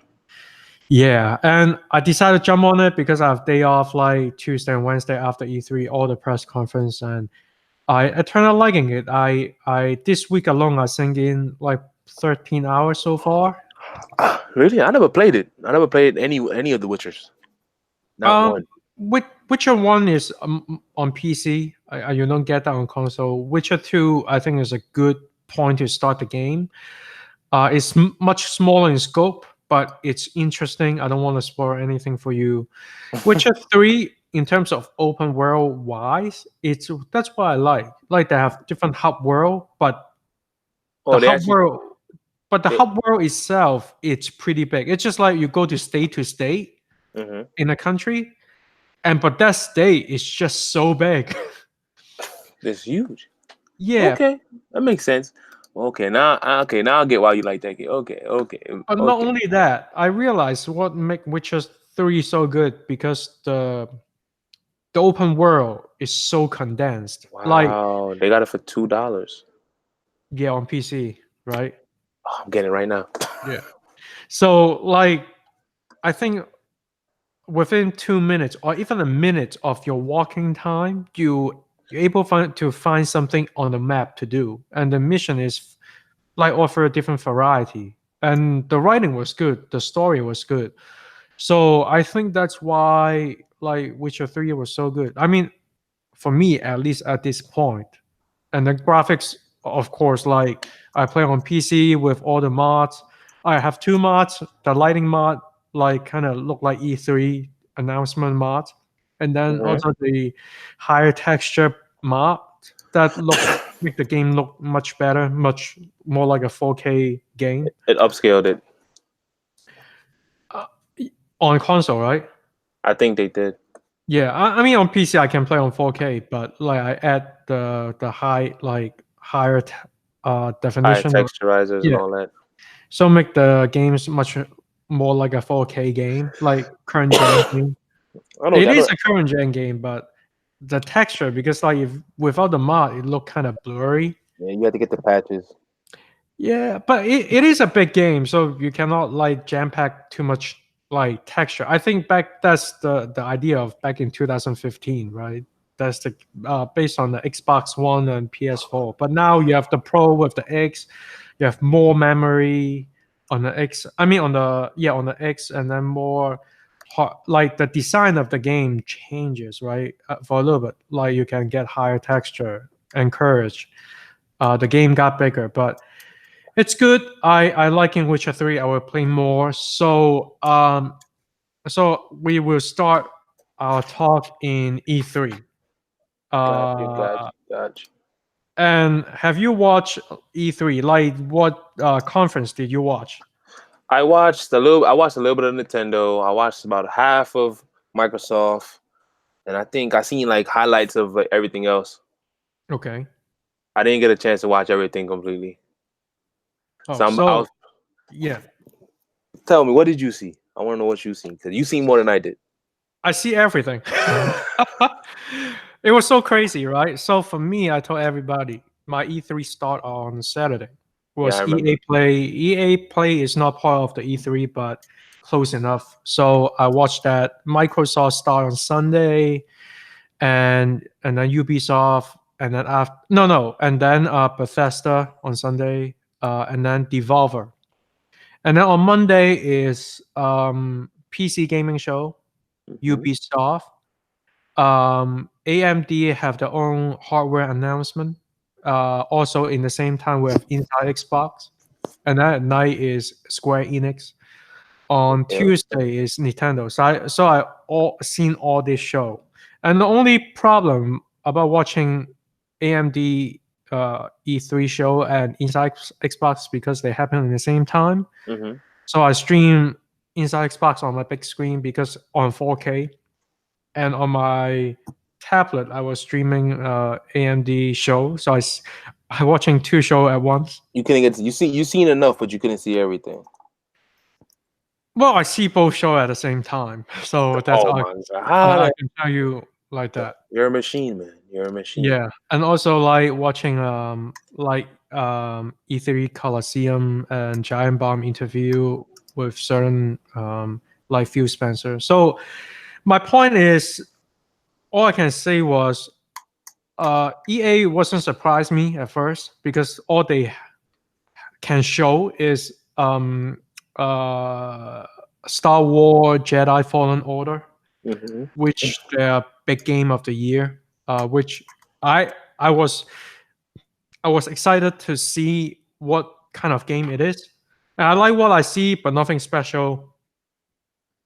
yeah, and I decided to jump on it because I have day off like Tuesday and Wednesday after E3, all the press conference, and I turned out liking it. I this week alone I sink in like 13 hours so far. Really? I never played it. I never played any of the Witchers. Not Um, one. Witcher One is on PC. You don't get that on console. Witcher Two, I think, is a good point to start the game. It's much smaller in scope, but it's interesting. I don't want to spoil anything for you. Witcher Three, in terms of open world wise, that's what I like. Like they have different hub world, but the Oh, they hub actually. world, but the They, hub world itself, it's pretty big. It's just like you go to state hmm in a country, and but that state is just so big. It's huge. Yeah, Okay, that makes sense. Okay, now I get why you like that game. but not Okay. only that, I realized what make Witcher 3 so good because the open world is so condensed. Like Wow, they got it for $2. yeah, on PC, right? Oh, I'm getting it right now. Yeah. So like I think within 2 minutes or even a minute of your walking time, you're able to find something on the map to do, and the mission is like offer a different variety. And the writing was good, the story was good. So I think that's why like Witcher 3 was so good. I mean, for me at least at this point. And the graphics, of course, like I play on PC with all the mods. I have two mods. The lighting mod like kind of look like E3 announcement mod, and then hmm also the higher texture mod that make the game look much better, much more like a 4K game It upscaled it. uh, on console, right? I think they did. Yeah, I mean on PC I can play on 4K, but like I add the high like higher Higher definition. texturizers and Yeah, all that. so make the games much more like a 4K game, like current gen game. I don't. It I is don't. a current gen game, but the texture because like if without the mod it look kind of blurry. Yeah, you have to get the patches. Yeah, but it is a big game, so you cannot like jam pack too much like texture. I think back that's the idea of back in 2015, right? That's the based on the Xbox One and PS4. But now you have the Pro with the X. You have more memory on the X. I mean, on the X, and then more. Like the design of the game changes, right? For a little bit, like you can get higher texture, encourage. The game got bigger, but it's good. I like in Witcher 3. I will play more. So we will start our talk in E3. Gotcha, Uh, gotcha, gotcha. and have you watched E3? Like what conference did you watch? I watched a little bit of Nintendo. I watched about half of Microsoft, and I think I seen like highlights of like, everything else. Okay. I didn't get a chance to watch everything completely. Oh, So I so was, yeah, tell me, what did you see? I want to know what you seen because you seen more than I did. I see everything. It was so crazy, right? So for me, I told everybody my E3 start on Saturday Yeah, I was EA remember. Play. EA Play is not part of the E3, but close enough. So I watched that. Microsoft start on Sunday, and then Ubisoft, and then after and then Bethesda on Sunday, and then Devolver, and then on Monday is PC gaming show, Hmm. Ubisoft. AMD have their own hardware announcement. Also, in the same time, we have Inside Xbox, and then at night is Square Enix. On Okay. Tuesday is Nintendo. So I all seen all this show, and the only problem about watching AMD E3 show and Inside Xbox because they happen in the same time. Hmm. So I stream Inside Xbox on my big screen because on 4K, and on my tablet I was streaming AMD show. So I watching two show at once. You couldn't get to, you seen enough, but you couldn't see everything. Well, I see both show at the same time, so that's Oh my god! I can tell you like that. You're a machine, man. You're a machine. Yeah, and also like watching E3 Coliseum and Giant Bomb interview with certain like Phil Spencer. So my point is, all I can say was EA wasn't surprised me at first because all they can show is uh, Star Wars Jedi Fallen Order, Hmm. which their big game of the year. Which I I was I was excited to see what kind of game it is. And I like what I see, but nothing special.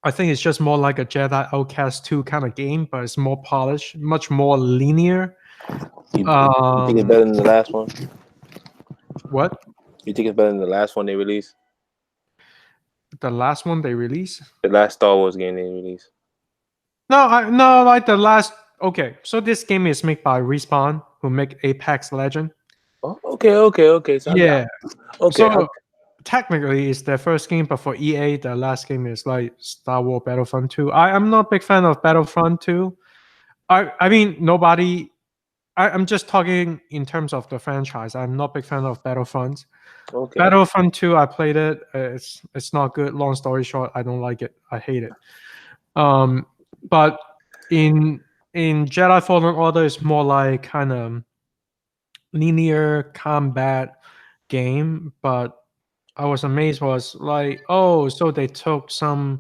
I think it's just more like a Jedi Outcast 2 kind of game, but it's more polished, much more linear. You think it's better than the last one? What? You think it's better than the last one they released? The last one they released? The last Star Wars game they released. No, like the last. Okay, so this game is made by Respawn, who make Apex Legend. Oh, okay, okay, okay. So Yeah. okay. So technically, it's their first game, but for EA, the last game is like Star Wars Battlefront 2. I'm not a big fan of Battlefront 2. I mean, nobody. I'm just talking in terms of the franchise. I'm not a big fan of Battlefront. Okay. Battlefront 2, I played it. It's not good. Long story short, I don't like it. I hate it. But in Jedi Fallen Order, it's more like kind of linear combat game. But I was amazed. Was like, oh, so they took some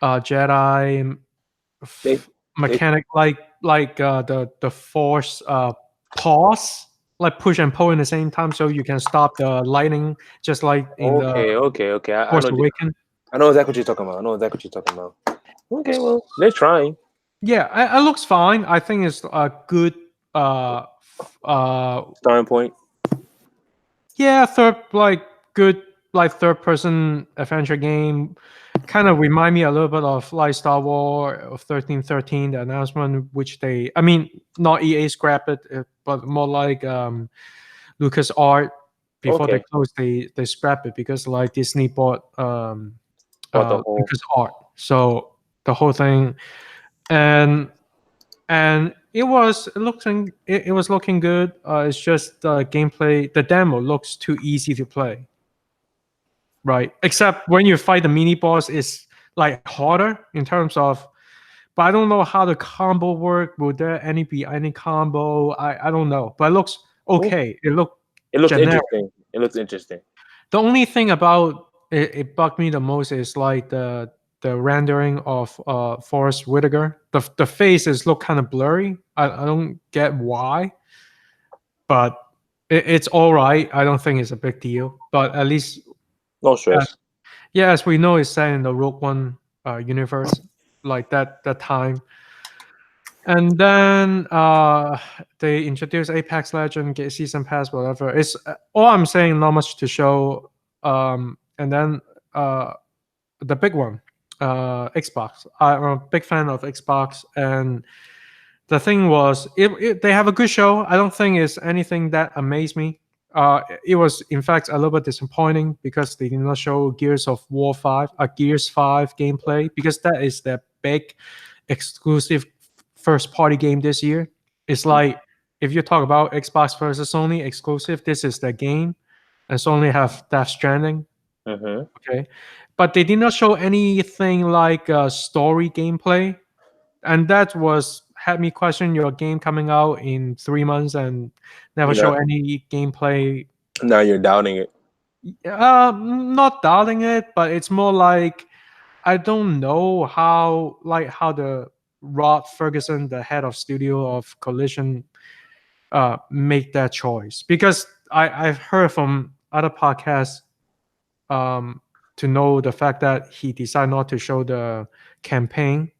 Jedi They they mechanic like the Force pause, like push and pull in the same time, so you can stop the lightning, just like in the okay, okay, okay. Force Awakens. I know exactly what you're talking about. I know exactly what you're talking about. Okay, well, they're trying. Yeah, it looks fine. I think it's a good uh Starting point. yeah, good third person adventure game. Kind of remind me a little bit of like Star Wars of 1313, the announcement, which I mean, not EA scrapped it, but more like Lucas Art. Before they Okay. closed, they scrapped it because like Disney bought About the whole. Lucas Art. So the whole thing, and it was looking good. It's just the gameplay, the demo looks too easy to play, right? Except when you fight the mini boss, it's like harder in terms of but I don't know how the combo work. Will there any be any combo? I don't know, but it looks Well, okay. It looked it looks generic. interesting. It looks interesting. The only thing about it bugged me the most is like the rendering of Forrest Whitaker. The face is look kind of blurry. I don't get why, but it's all right. I don't think it's a big deal. But at least, No as, stress. yeah, as we know, it's set in the Rogue One universe, like that time. And then they introduced Apex Legend, get season pass, whatever. It's all I'm saying. Not much to show. And then uh, the big one, Xbox. I'm a big fan of Xbox, and the thing was, they have a good show. I don't think it's anything that amazed me. It was in fact a little bit disappointing because they did not show Gears of War 5, Gears 5 gameplay, because that is their big exclusive first party game this year. It's like if you talk about Xbox versus Sony exclusive, this is their game, and Sony have Death Stranding. Mm-hmm. Okay, but they did not show anything like story gameplay, and that was had me question your game coming out in 3 months and never You show know, any gameplay. now you're doubting it. Not doubting it, but it's more like I don't know how the Rod Ferguson, the head of studio of Collision, make that choice, because I've heard from other podcasts um, to know the fact that he decided not to show the campaign.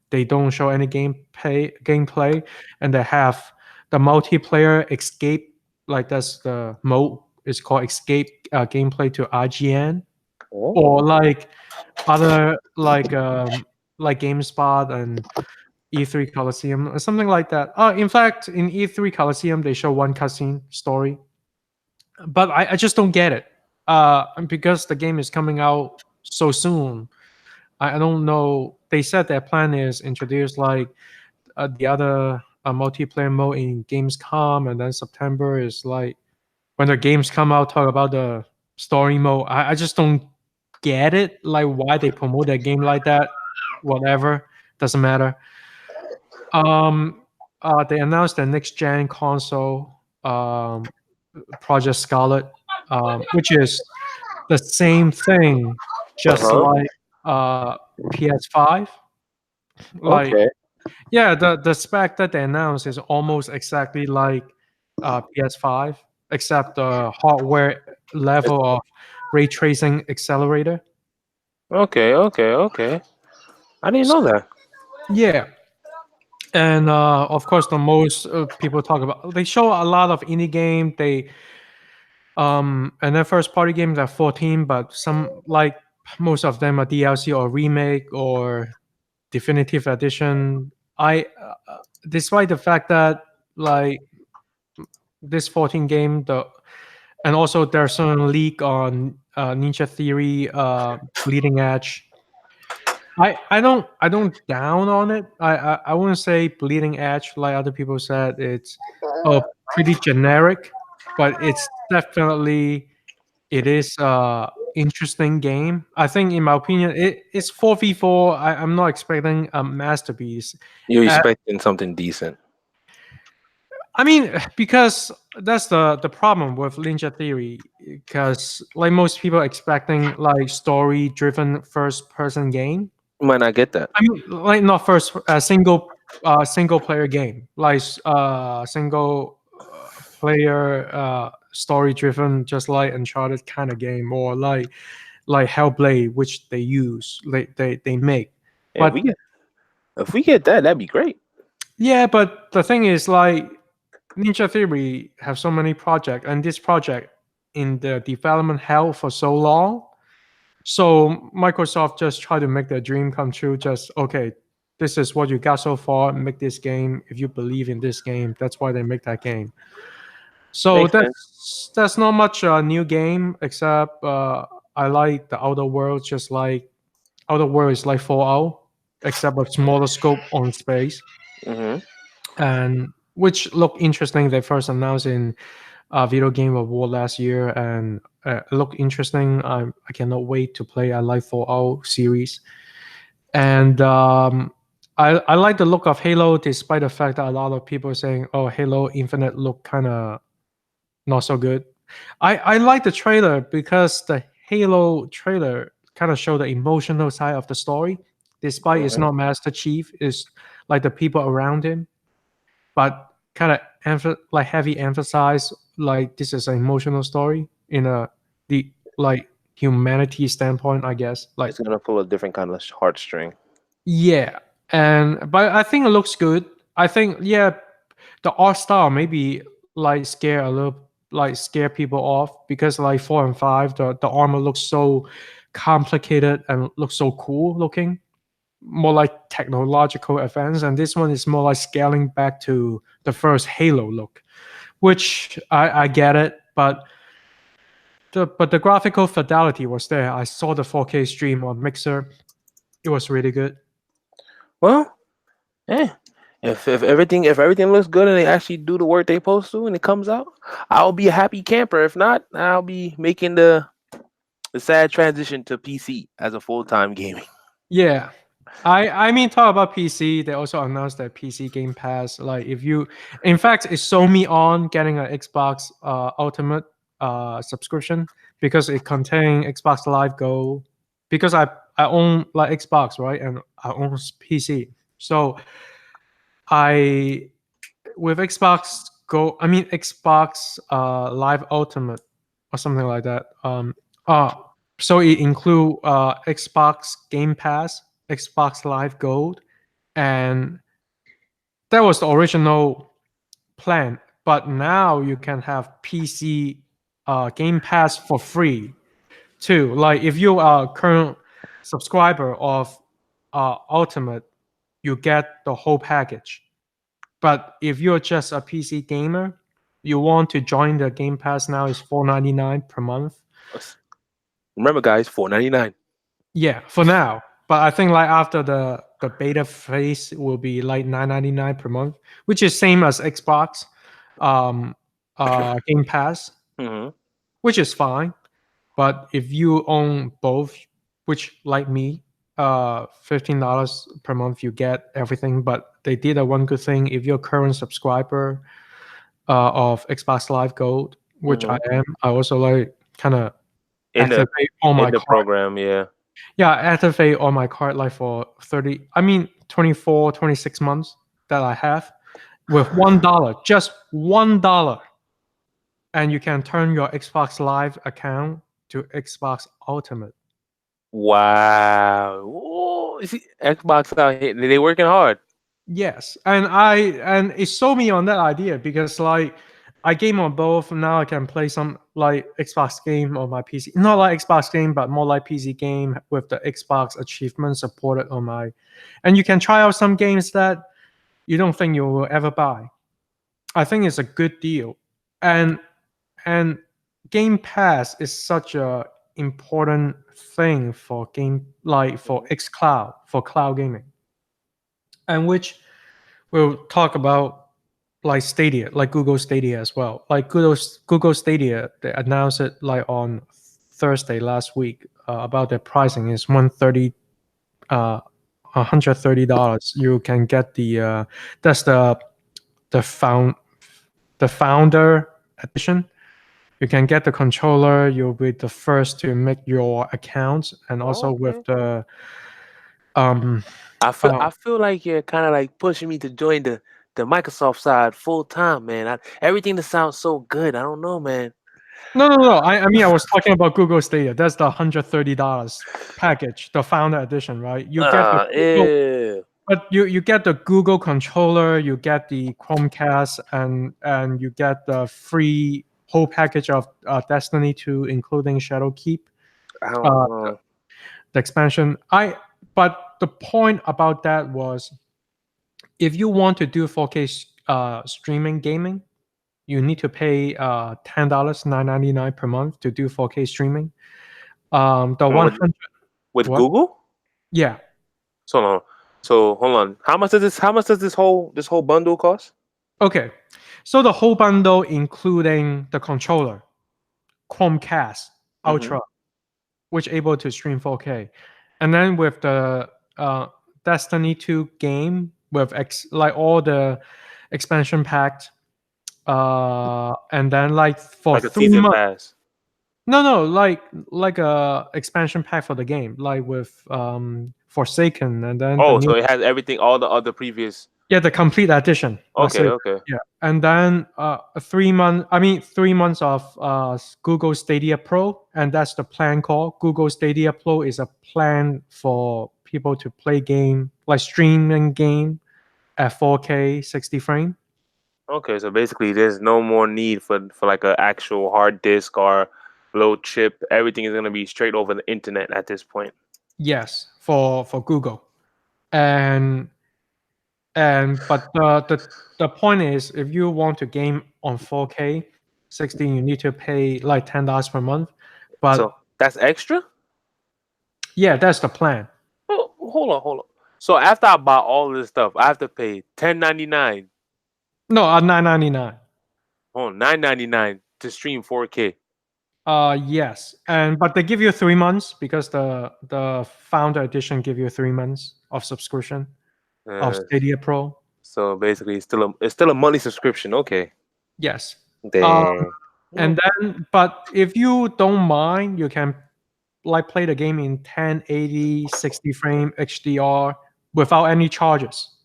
They don't show any gameplay, and they have the multiplayer escape, like that's the mode. It's called escape gameplay to IGN, or Oh, like GameSpot and E3 Coliseum or something like that. In fact, in E3 Coliseum, they show one cutscene story, but I just don't get it. Because the game is coming out so soon. I don't know. They said their plan is introduce like the other multiplayer mode in Gamescom, and then September is like when the games come out, talk about the story mode. I just don't get it. Like why they promote their game like that. Whatever, doesn't matter. They announced the next gen console, Project Scarlet, which is the same thing, just uh-huh. like PS5. Like, Okay. yeah, the spec that they announced is almost exactly like PS5, except the hardware level of ray tracing accelerator. Okay, okay, okay. I didn't know that. Yeah, and of course, the most people talk about. They show a lot of indie game. And their first party games are 14, but some like most of them are DLC or remake or definitive edition. Despite the fact that like this 14 game, and also there's some leak on Ninja Theory, Bleeding Edge. I don't down on it. I wouldn't say Bleeding Edge like other people said. It's pretty generic, but it's definitely it is interesting game. I think in my opinion it's 4v4. I'm not expecting a masterpiece. You're Uh, expecting something decent. I mean, because that's the problem with Ninja Theory. Because like most people expecting like story driven first person game. You might not get that. I mean, like not first single player game, like single player story driven, just like Uncharted kind of game, or like Hellblade, which they use, they make. If we But get if we get that, that'd be great. yeah, but the thing is, like Ninja Theory have so many projects, and this project in the development hell for so long. So Microsoft just try to make their dream come true. Just okay, this is what you got so far. Make this game. If you believe in this game, that's why they make that game. So Makes sense. that's not much new game except I like the Outer Worlds, just like Outer Worlds is like Fallout, except a smaller scope on space, Mm-hmm. and which look interesting. They first announced in Video Game Award last year, and it look interesting. I cannot wait to play. I like Fallout series, and I like the look of Halo, despite the fact that a lot of people are saying, "Oh, Halo Infinite look kind of not so good." I like the trailer because the Halo trailer kind of show the emotional side of the story, despite it's Mhm. not Master Chief, it's like the people around him, but kind of like heavy emphasize like this is an emotional story in a the like humanity standpoint, I guess. Like It's gonna pull a different kind of heartstring. yeah, and but I think it looks good. I think yeah, the art style maybe like scare people off because like 4 and 5, the armor looks so complicated and looks so cool looking, more like technological advance, and this one is more like scaling back to the first Halo look, which I get it, but the graphical fidelity was there. I saw the 4K stream on Mixer. It was really good. Well, eh. If everything looks good and they actually do the work they supposed to and it comes out, I'll be a happy camper. If not, I'll be making the sad transition to PC as a full time gaming. Yeah. I mean talk about PC. They also announced that PC Game Pass. Like if you in fact it sold me on getting an Xbox Ultimate subscription because it contains Xbox Live Go because I own like Xbox, right? And I own PC. So I with Xbox Go, I mean Xbox Live Ultimate or something like that. Uh, so it include Xbox Game Pass, Xbox Live Gold, and that was the original plan. But now you can have PC Game Pass for free too. Like if you are a current subscriber of Ultimate, you get the whole package. But if you're just a PC gamer, you want to join the Game Pass now is 4.99 per month. Remember, guys, 4.99. Yeah, for now. But I think like after the beta phase will be like 9.99 per month, which is same as Xbox um Game Pass, Hmm. which is fine. But if you own both, which like me, $15 per month you get everything. But they did a one good thing. If you're a current subscriber of Xbox Live Gold, which I Hmm. am. I also like kind of In the activate on in my the card. program, yeah. Yeah, activate on my card like for 30, I mean 24, 26 months that I have with $1, just $1. And you can turn your Xbox Live account to Xbox Ultimate. Wow. Ooh, you see, Xbox out here, they working hard. Yes, and it sold me on that idea because like I game on both. Now I can play some like Xbox game on my PC. Not like Xbox game, but more like PC game with the Xbox achievement supported on my. And you can try out some games that you don't think you will ever buy. I think it's a good deal, and and Game Pass is such a important thing for game like for Mhm. xCloud for cloud gaming, and which we'll talk about like Stadia, like Google Stadia as well. Like Google Stadia, they announced it like on Thursday last week about their pricing is 130 uh $130. You can get that's the found the founder edition. You can get the controller. You'll be the first to make your account, and also Oh, with okay. the um I feel uh, I feel like you're kind of like pushing me to join the Microsoft side full time, man. Everything that sounds so good. I don't know, man. no. I mean, I was talking about Google Stadia. That's the $130 package, the founder edition, right? You get the Google, Yeah. but you get the Google controller, you get the Chromecast, and you get the free whole package of Destiny 2, including Shadow Keep, I don't uh, know. the expansion. But the point about that was, if you want to do 4K streaming gaming, you need to pay $10, 9.99 per month to do 4K streaming. The Hold on, 100 with what? Google? Yeah. So hold on. So hold on. How much does this whole bundle cost? Okay. So the whole bundle, including the controller, Chromecast Mm-hmm. Ultra, which able to stream 4K, and then with uh, Destiny 2 game with like all the expansion packed. And then like for Like a three season months. pass. No, like a expansion pack for the game, like with Forsaken, and then the Oh, new, so it has everything, all the other previous. yeah, the complete edition. Let's Okay, say, okay. yeah, and then a 3 month. I mean, 3 months of Google Stadia Pro, and that's the plan called Google Stadia Pro. Is a plan for people to play game like streaming game at 4K 60 frame. Okay, so basically, there's no more need for like an actual hard disk or low chip. Everything is gonna be straight over the internet at this point. Yes, for Google, and but the point is, if you want to game on 4K 60, you need to pay like $10 per month. So But that's extra. yeah, that's the plan. Oh, hold on. So after I buy all this stuff, I have to pay 10.99. No, 9.99. Oh, 9.99 to stream 4K. Yes, and but they give you 3 months because the founder edition give you 3 months of subscription of Uh, Stadia Pro. so basically, it's still a monthly subscription. Okay. Yes. Uh, Damn. and then, but if you don't mind, you can like play the game in 1080 60 frame HDR without any charges,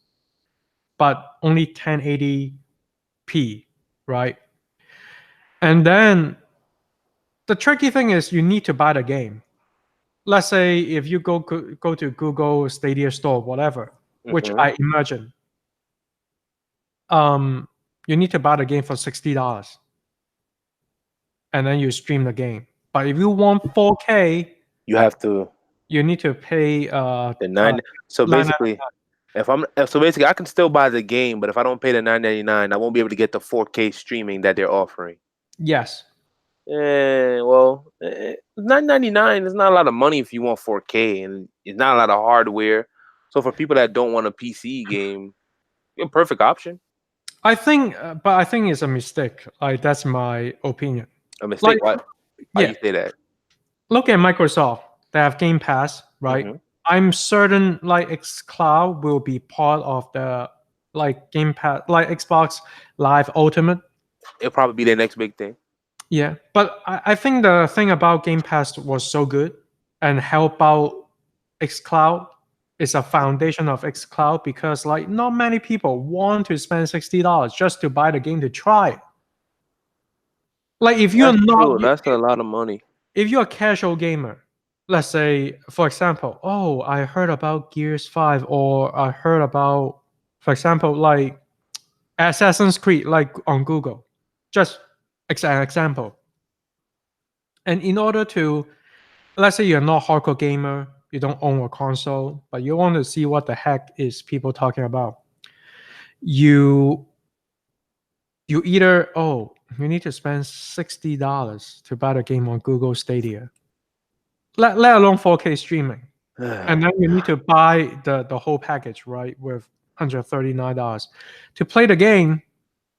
but only 1080p, right? And then the tricky thing is you need to buy the game. Let's say if you go to Google Stadia Store, whatever, which Mm-hmm. I imagine, um, you need to buy the game for $60, and then you stream the game. But if you want 4K, You have to you need to pay the nine. So nine. basically, if I can still buy the game, but if I don't pay the 9.99, I won't be able to get the 4K streaming that they're offering. Yes, Well, 9.99 is not a lot of money if you want 4K, and it's not a lot of hardware. So for people that don't want a PC game, a perfect option. but I think it's a mistake. Like that's my opinion. A mistake. Like, Why yeah, you say that? look at Microsoft. They have Game Pass, right? Hmm. I'm certain like xCloud will be part of the like Game Pass, like Xbox Live Ultimate. It'll probably be the next big thing. Yeah, but I think the thing about Game Pass was so good and help out xCloud is a foundation of xCloud because like not many people want to spend $60 just to buy the game to try it. Like if you're That's not true. That's a lot of money. if you're a casual gamer, let's say for example, oh, I heard about Gears 5 or I heard about, for example, like Assassin's Creed, like on Google, just an example. And in order to, let's say you're not a hardcore gamer, you don't own a console, but you want to see what the heck is people talking about. You you either, oh, you need to spend $60 to buy the game on Google Stadia. Let alone 4K streaming. And then you need to buy the whole package, right? With $139. To play the game,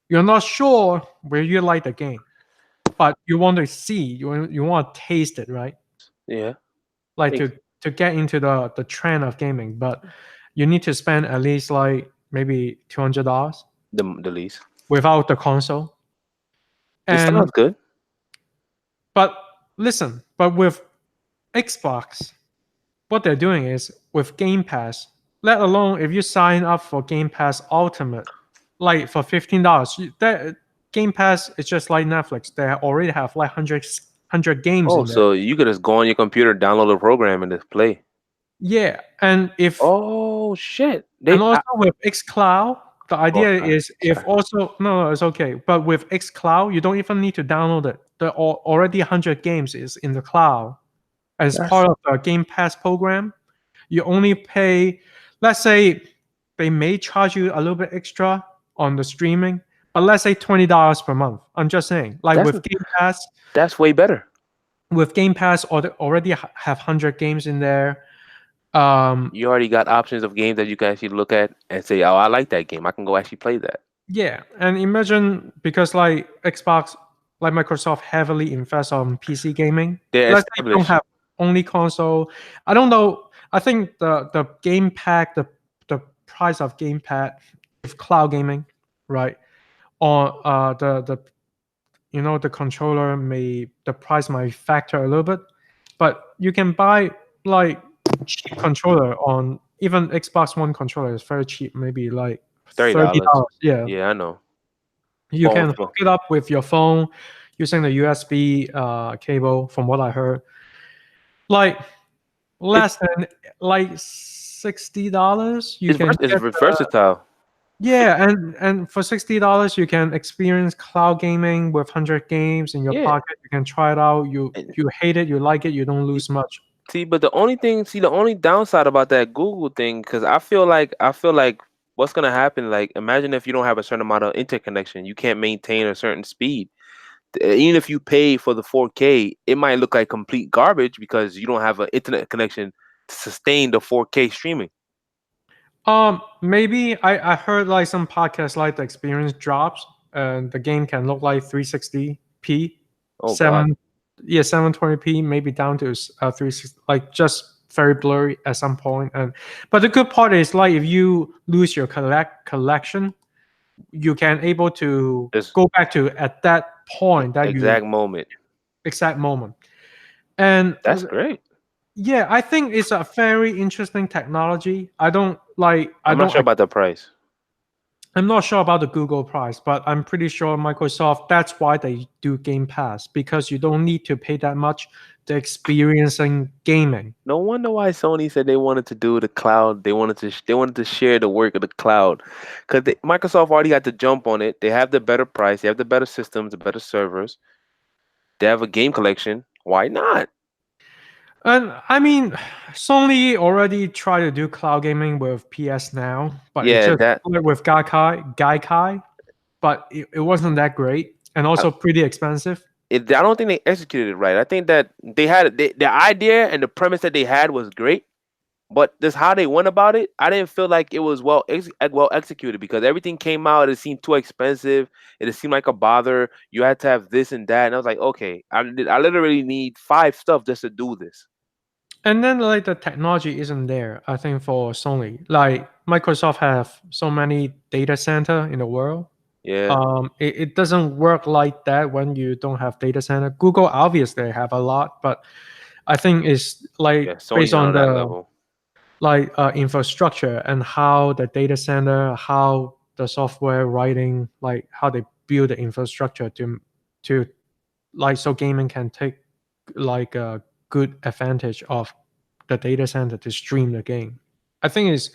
you're not sure where you like the game, but you want to see, you want to taste it, right? Yeah. Like Makes to get into the trend of gaming, but you need to spend at least like maybe $200 the least. without the console. It And sounds good. but listen, but with Xbox, what they're doing is with Game Pass, let alone if you sign up for Game Pass Ultimate, like for $15, that Game Pass is just like Netflix. They already have like hundred games Oh, in there. so you could just go on your computer, download a program, and just play. Yeah, and if Oh shit! and also with xCloud, the Oh, idea sorry, is if sorry. also no, it's okay. But with xCloud, you don't even need to download it. The already 100 games is in the cloud as That's part of the Game Pass program. You only pay, let's say, they may charge you a little bit extra on the streaming, but let's say $20 per month. I'm just saying, like that's that's way better. With Game Pass, already have 100 games in there. You already got options of games that you can actually look at and say, "Oh, I like that game. I can go actually play that." Yeah, and imagine because like Xbox, like Microsoft heavily invest on PC gaming. They're Let's say you don't established. have only console. I don't know. I think the game pack, the price of gamepad with cloud gaming, right? Or the the controller may the price might factor a little bit, but you can buy like cheap controller on even Xbox One controller is very cheap, maybe like $30. $30. Yeah, Yeah, I know. you For, can hook for it up with your phone using the USB cable. From what I heard, like it's less than like $60, you can it's get versatile. yeah, and for $60 you can experience cloud gaming with 100 games in your Yeah. pocket. You can try it out. You And you hate it, you like it, you don't y- lose much. see, but the only downside about that Google thing, because I feel like what's gonna happen? Like, imagine if you don't have a certain amount of interconnection, you can't maintain a certain speed. Even if you pay for the 4K, it might look like complete garbage because you don't have an internet connection to sustain the 4K streaming. Maybe I heard like some podcasts like the experience drops and the game can look like 360p, Oh God. 7 yeah 720p, maybe down to 360, like just very blurry at some point. And but the good part is like if you lose your collection, you can able to Just go back to at that point that you exact moment. exact moment. And That's great. yeah, I think it's a very interesting technology. I I'm not don't sure about the price. I'm not sure about the Google price, but I'm pretty sure Microsoft, that's why they do Game Pass, because you don't need to pay that much to experiencing gaming. No wonder why Sony said they wanted to do the cloud. They wanted to share the work of the cloud, because Microsoft already got the jump on it. They have the better price. They have the better systems, the better servers. They have a game collection. Why not? And I mean, Sony already tried to do cloud gaming with PS Now, but it Yeah, just that with Gaikai, but it wasn't that great and I, also pretty expensive. I don't think they executed it right. I think that the idea and the premise that they had was great, but just how they went about it, I didn't feel like it was well executed because everything came out. It seemed too expensive. It seemed like a bother. You had to have this and that, and I was like, okay, I literally need five stuff just to do this. And then like the technology isn't there, I think, for Sony. Like Microsoft have so many data center in the world. Yeah, It doesn't work like that when you don't have data center. Google obviously have a lot, but I think it's like yeah. based Sony's not on on that the level. like infrastructure and how the data center, how the software writing, like how they build the infrastructure to like so gaming can take like a good advantage of the data center to stream the game. I think it's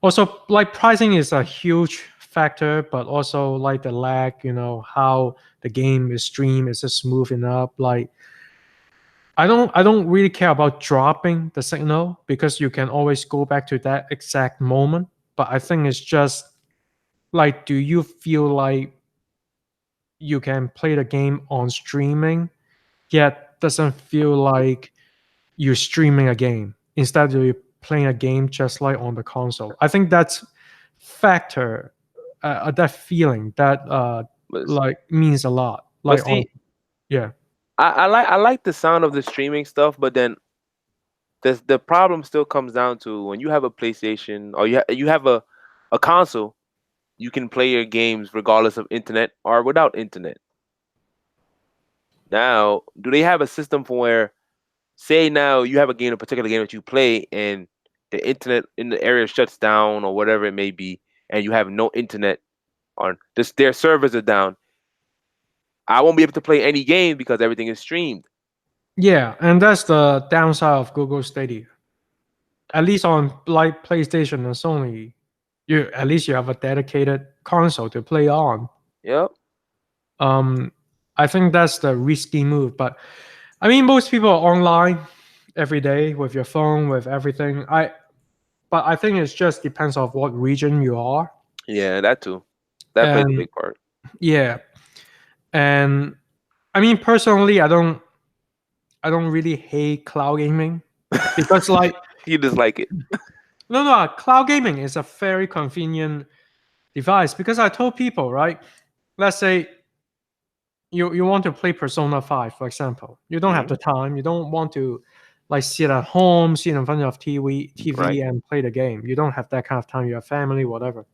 also like pricing is a huge factor, but also like the lag, how the game is streamed, is it smooth enough? Like I don't really care about dropping the signal because you can always go back to that exact moment. But I think it's just like, do you feel like you can play the game on streaming, yet doesn't feel like you're streaming a game instead of you playing a game just like on the console? I think that's factor, that feeling that But like means a lot. but Like on see, yeah. I like the sound of the streaming stuff, but then the problem still comes down to when you have a PlayStation or you have a console, you can play your games regardless of internet or without internet. Now, do they have a system for where, say, now you have a particular game that you play, and the internet in the area shuts down or whatever it may be, and you have no internet on this, their servers are down. I won't be able to play any game because everything is streamed. Yeah, and that's the downside of Google Stadia. At least on like PlayStation and Sony, you at least you have a dedicated console to play on. Yep. Um, I think that's the risky move. But I mean, most people are online every day with your phone, with everything. But I think it just depends on what region you are. Yeah, that too. That plays a And big part. yeah, and I mean personally, I don't really hate cloud gaming because like You just like it. no, cloud gaming is a very convenient device because I told people, right? Let's say you want to play Persona 5, for example. You don't have Hmm. the time, you don't want to like sit at home, sit in front of TV Right. and play the game. You don't have that kind of time. You have family, whatever.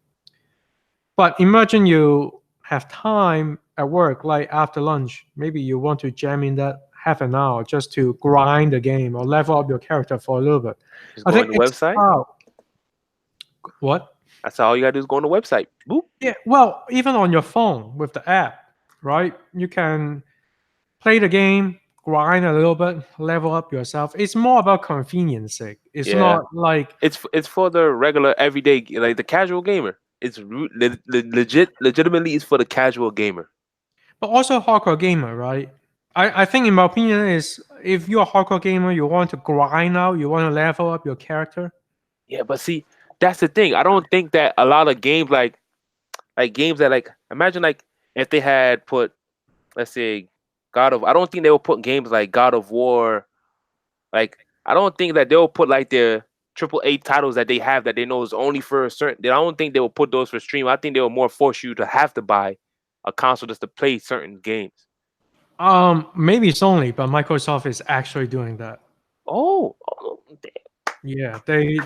But imagine you have time at work, like after lunch. Maybe you want to jam in that half an hour just to grind the game or level up your character for a little bit. Just I go think on the it's website. what? That's all you gotta do is go on the website. Boop. Yeah, well, even on your phone with the app, right? You can play the game, grind a little bit, level up yourself. It's more about convenience sake. It's Yeah. not like, It's for the regular everyday like the casual gamer. It's legitimately it's for the casual gamer. but also hardcore gamer, right? I think in my opinion is if you're a hardcore gamer, you want to grind out, you want to level up your character. Yeah, but see, that's the thing. I don't think that a lot of games like games that like imagine like if they had put let's say God of I don't think they will put games like God of War like I don't think that they'll put like their AAA titles that they have that they know is only for a certain I don't think they will put those for stream. I think they will more force you to have to buy a console just to play certain games. Maybe it's only, but Microsoft is actually doing that. Damn. Yeah, they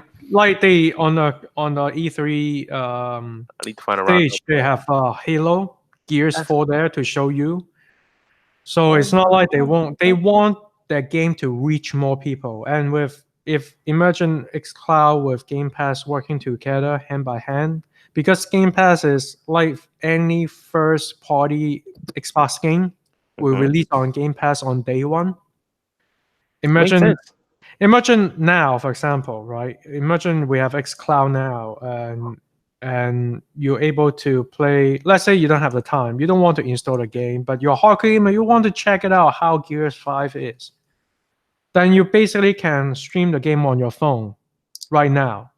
on the E3 I need to find a round. stage they have Halo Gears That's 4 there to show you. So it's not like they oh, want their game to reach more people. And with if imagine xCloud with Game Pass working together hand by hand, because Game Pass is like any first party Xbox game will mhm. release on Game Pass on day one. Makes Imagine sense. imagine now, for example, right? Imagine we have xCloud now, and you're able to play. Let's say you don't have the time, you don't want to install the game, but you're a hardcore gamer, you want to check it out how Gears 5 is. Then you basically can stream the game on your phone right now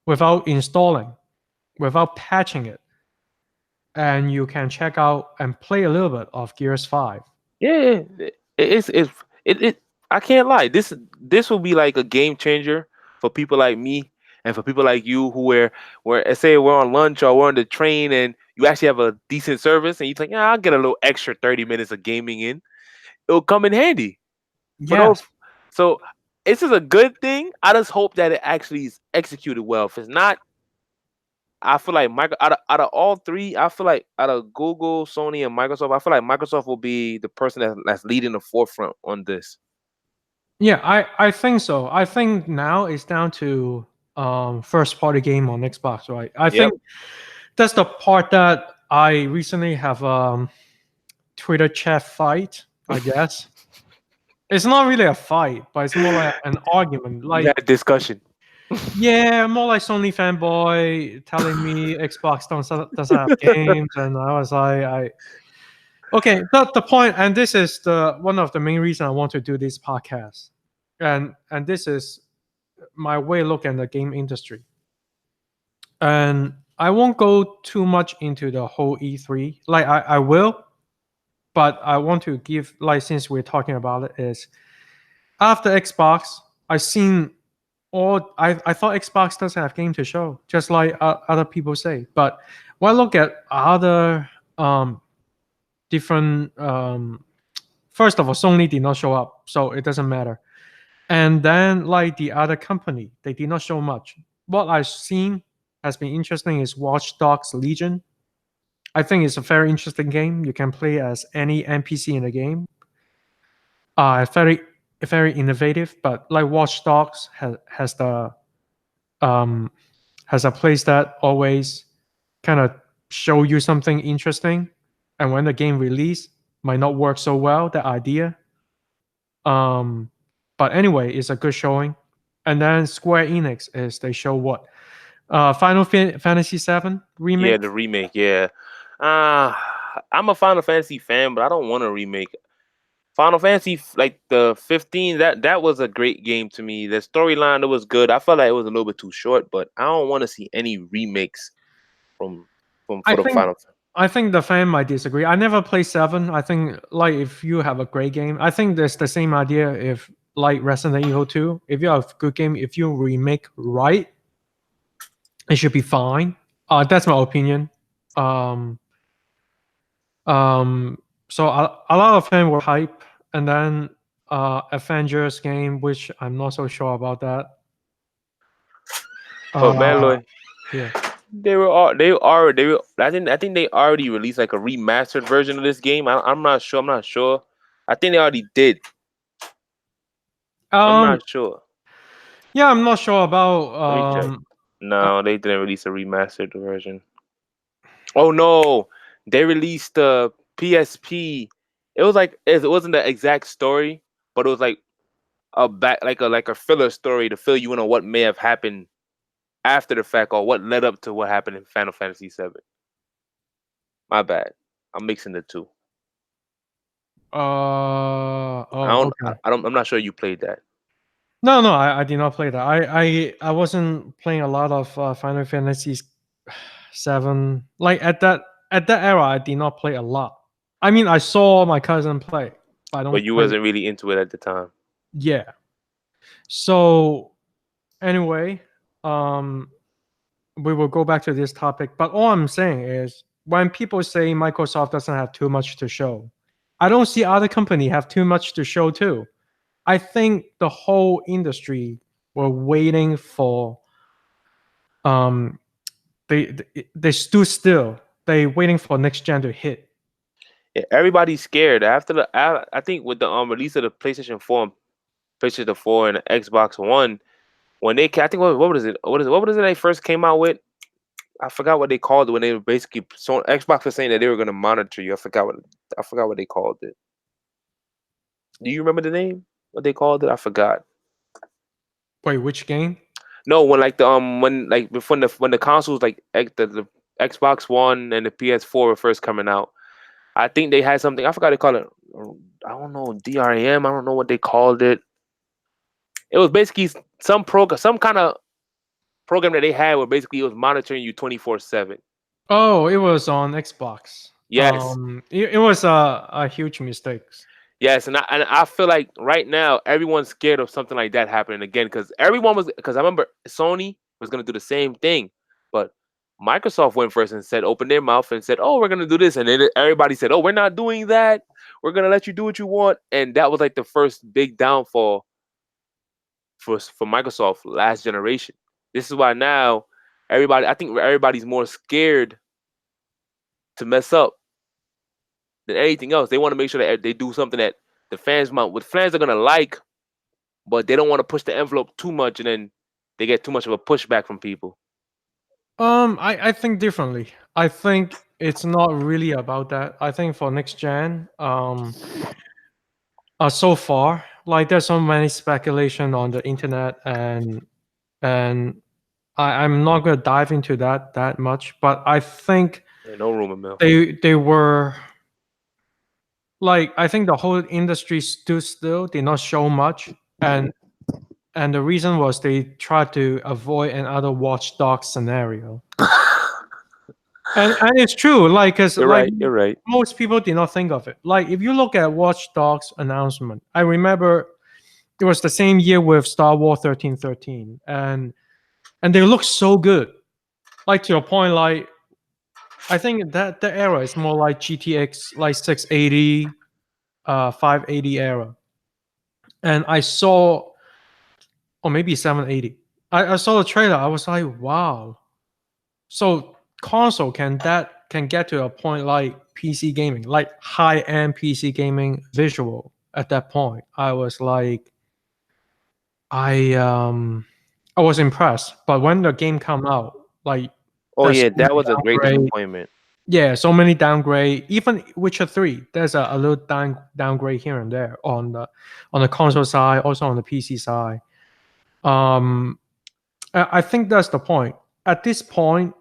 without installing, without patching it, and you can check out and play a little bit of Gears 5. Yeah, it's it. I can't lie. This will be like a game changer for people like me and for people like you who where let's say we're on lunch or we're on the train and you actually have a decent service and you think, yeah, I'll get a little extra 30 minutes of gaming in. It'll come in handy for those. Yes. So this is a good thing. I just hope that it actually is executed well. If it's not, I feel like out of all three, I feel like out of Google, Sony, and Microsoft, I feel like Microsoft will be the person that's leading the forefront on this. Yeah, I think so. I think now it's down to first party game on Xbox, right? I Yep. think that's the part that I recently have Twitter chat fight, I guess. It's not really a fight, but it's more like an argument. You Like, had a discussion. yeah, more like Sony fanboy telling me Xbox doesn't have games, and I was like, okay. The point, and this is the one of the main reasons I want to do this podcast, and this is my way look at the game industry. And I won't go too much into the whole E3. Like I will, but I want to give like since we're talking about it is after Xbox, I seen all I thought Xbox doesn't have game to show, just like other people say. But when I look at other different first of all, Sony did not show up, so it doesn't matter. And then like the other company, they did not show much. What I've seen has been interesting is Watch Dogs Legion. I think it's a very interesting game. You can play as any NPC in the game. Very very innovative, but like Watch Dogs has the um has a place that always kind of show you something interesting, and when the game release might not work so well. The idea, um, but anyway, it's a good showing. And then Square Enix is they show what Fantasy VII Yeah, remake. the remake. Yeah. Uh, I'm a Final Fantasy fan, but I don't want a remake. Final Fantasy like the 15 that was a great game to me. The storyline it was good. I felt like it was a little bit too short, but I don't want to see any remakes from I for the think Final. I think the fan might disagree. I never played seven. I think like if you have a great game, I think there's the same idea. If like Resident Evil 2, if you have a good game, if you remake right, it should be fine. That's my opinion. Um, um, so a lot of fans were hype, and then Avengers game, which I'm not so sure about that. But man, Uh, Lloyd, yeah. I think they already released like a remastered version of this game. I'm not sure. I'm not sure. I think they already did. I'm Um, not sure. yeah, I'm not sure about Let me check. uh, No, they didn't release a remastered version. Oh no, they released the PSP. It was like it wasn't the exact story, but it was like a back like a filler story to fill you in on what may have happened after the fact or what led up to what happened in Final Fantasy VII. My bad. I'm mixing the two. I oh, don't. okay. I'm not sure you played that. No, no, I did not play that. I wasn't playing a lot of Final Fantasy 7. Like at that era, I did not play a lot. I mean, I saw my cousin play, but I But don't you play. wasn't really into it at the time. Yeah. So anyway, um, we will go back to this topic. But all I'm saying is, when people say Microsoft doesn't have too much to show, I don't see other company have too much to show too. I think the whole industry were waiting for um they stood still. They waiting for next gen to hit. Yeah, everybody's scared after I think with the release of the PlayStation 4, PlayStation 4, and the Xbox One. When they, I think what was it? What was it they first came out with? I forgot what they called it when they were basically so Xbox was saying that they were going to monitor you. I forgot what they called it. Do you remember the name? What they called it? I forgot. Wait, which game? No, when like the when like before when the consoles like the Xbox One and the PS4 were first coming out, I think they had something. I forgot they called it. I don't know DRM. I don't know what they called it. It was basically some program, some kind of program that they had where basically it was monitoring you 24/7. Oh, it was on Xbox. Yes, It was a huge mistake. yes, and I feel like right now everyone's scared of something like that happening again because I remember Sony was gonna do the same thing, but Microsoft went first and said open their mouth and said, "Oh, we're gonna do this," and then everybody said, "Oh, we're not doing that. We're gonna let you do what you want," and that was like the first big downfall for Microsoft last generation. This is why now I think everybody's more scared to mess up than anything else. They want to make sure that they do something that what fans are gonna like, but they don't want to push the envelope too much, and then they get too much of a pushback from people. I think differently. I think it's not really about that. I think for next gen, so far, like there's so many speculation on the internet, and I'm not gonna dive into that much, but I think Yeah, no rumor mill. they were like, I think the whole industry stood still, did not show much, and the reason was they tried to avoid another watchdog scenario. And it's true, like, cause You're like right. You're right. most people did not think of it. Like if you look at Watch Dogs announcement, I remember it was the same year with Star Wars 1313, and they look so good. Like to your point, like I think that the era is more like GTX, like 680, 580 era. And I saw, or maybe 780. I saw the trailer. I was like, wow. So console can get to a point like PC gaming, like high end PC gaming visual. At that point, I was like, I um, I was impressed. But when the game come out, like Oh there's yeah, so that many was a great downgrade. disappointment. Yeah, so many downgrade. Even Witcher 3, there's a little downgrade here and there on the console side, also on the PC side. Um, I think that's the point. At this point,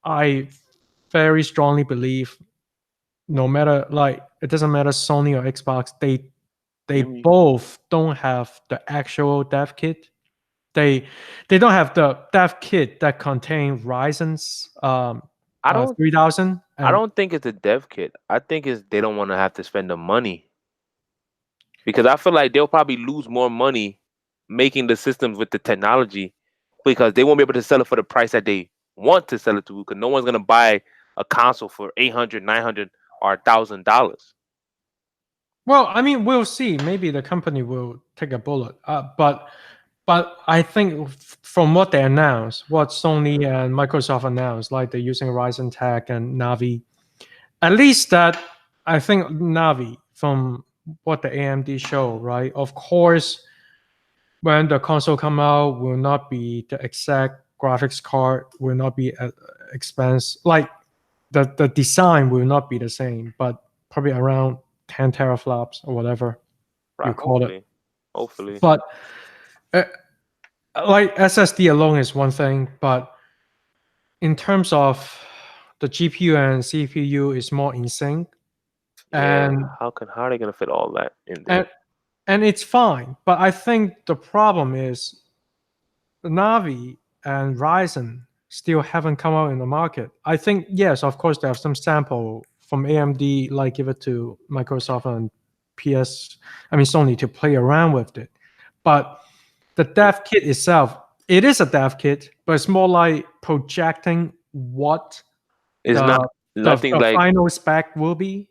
I very strongly believe no matter, like, it doesn't matter Sony or Xbox, they You both don't have the actual dev kit. They they don't have the dev kit that contain Ryzen's I don't 3000 I and don't think it's a dev kit. I think it's they don't want to have to spend the money because I feel like they'll probably lose more money making the systems with the technology because they won't be able to sell it for the price that they want to sell it to because no one's gonna buy a console for 800, 900, or $1,000. Well, I mean, we'll see. Maybe the company will take a bullet. But I think from what they announced, what Sony and Microsoft announced, like they're using Ryzen Tech and Navi, at least that I think Navi from what the AMD show, right? Of course, when the console come out, will not be the exact graphics card, will not be expense like the design will not be the same, but probably around 10 teraflops or whatever you Right? call it. Hopefully, But uh, like SSD alone is one thing, but in terms of the GPU and CPU is more in sync, yeah. and How are they gonna fit all that in and there? and it's fine. But I think the problem is Navi and Ryzen still haven't come out in the market. I think yes, of course, they have some sample from AMD, like give it to Microsoft and Sony to play around with it. But the dev kit itself, it is a dev kit, but it's more like projecting what It's not the nothing's the like final spec will be.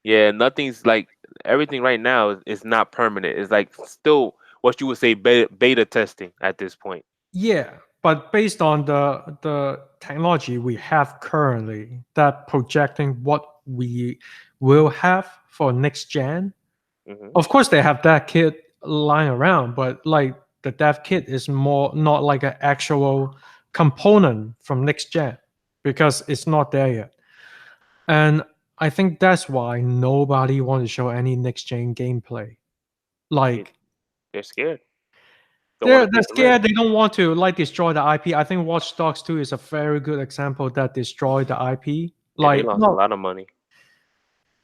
yeah, nothing's like everything right now is not permanent. It's like still what you would say beta testing at this point. Yeah, but based on the technology we have currently, that projecting what we will have for next gen. Hmm. Of course, they have that kit lying around, but like the dev kit is more not like an actual component from next gen because it's not there yet. And I think that's why nobody wants to show any next gen gameplay. It, Like they're scared. Don't want they're to they're take the risk. scared. They don't want to like destroy the IP. I think Watch Dogs 2 is a very good example that destroyed the IP. Yeah, they Like lost a no, lot of money.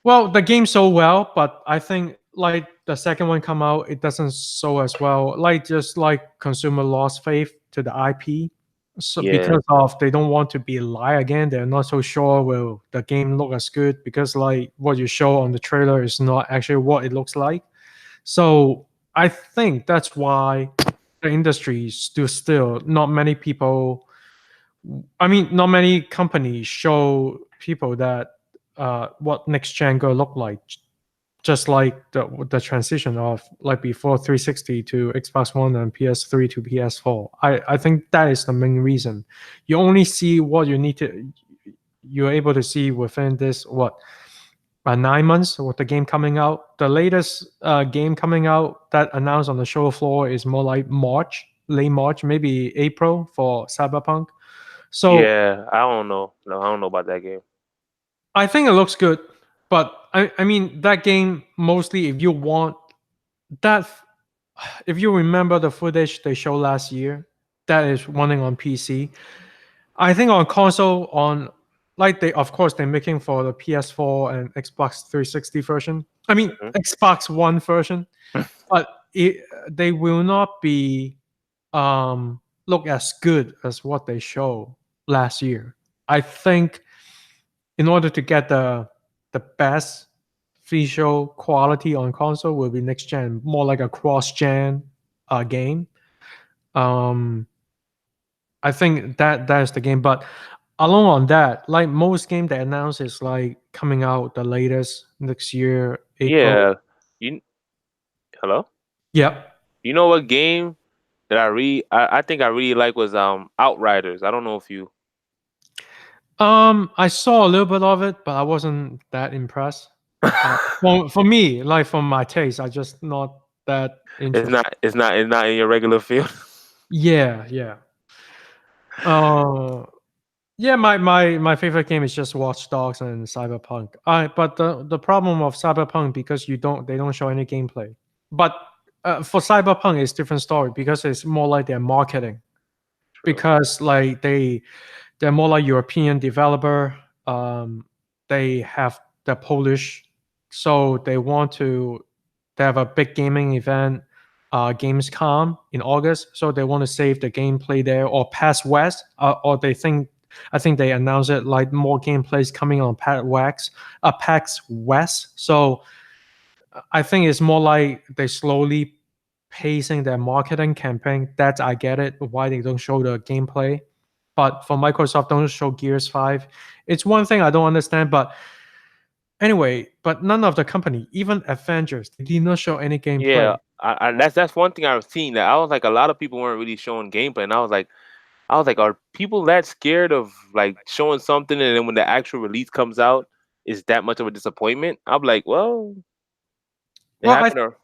well, the game sold well, but I think like the second one come out, it doesn't so as well. Like just like consumer lost faith to the IP. So Yeah, because of they don't want to be lie again, they're not so sure will the game look as good because like what you show on the trailer is not actually what it looks like. So I think that's why the industry still not many people. I mean, not many companies show people that what next gen gonna look like. Just like the transition of like before 360 to Xbox One and PS3 to PS4. I think that is the main reason. You only see what you need to. You're able to see within this what 9 months with the game coming out. The latest game coming out that announced on the show floor is more like March, late March, maybe April for Cyberpunk. So yeah. I don't know. No, I don't know about that game. I think it looks good, but I mean that game mostly if you want that, if you remember the footage they showed last year, that is running on PC. I think on console on like they of course they're making for the PS4 and Xbox 360 version. I mean Hmm. Xbox One version, but they will not be look as good as what they show last year. I think in order to get the best visual quality on console will be next gen, more like a cross gen game. Um, I think that is the game. But along on that, like most game they announce is like coming out the latest next year, April. Yeah. You hello? Yep. You know what game that I think I really like was Outriders. I don't know if you I saw a little bit of it, but I wasn't that impressed. For me, like for my taste, I just not that it's interested. not in your regular field. Yeah, yeah. Uh, yeah, my favorite game is just Watch Dogs and Cyberpunk. But the problem of Cyberpunk because they don't show any gameplay. But for Cyberpunk, it's different story because it's more like their marketing. True. Because like they're more like European developer. They have the Polish, so they want to. They have a big gaming event, Gamescom in August. So they want to save the gameplay there or PAX West, or they think. I think they announced it like more gameplays coming on PAX West. So I think it's more like they slowly pacing their marketing campaign. That I get it. Why they don't show the gameplay, but for Microsoft don't show Gears 5. It's one thing I don't understand, but Anyway, but none of the company, even Avengers, they did not show any Yeah, gameplay. that's one thing I've seen that I was like a lot of people weren't really showing gameplay, and I was like, are people that scared of like showing something, and then when the actual release comes out, is that much of a disappointment? I'm like, well, it Well, happened. Or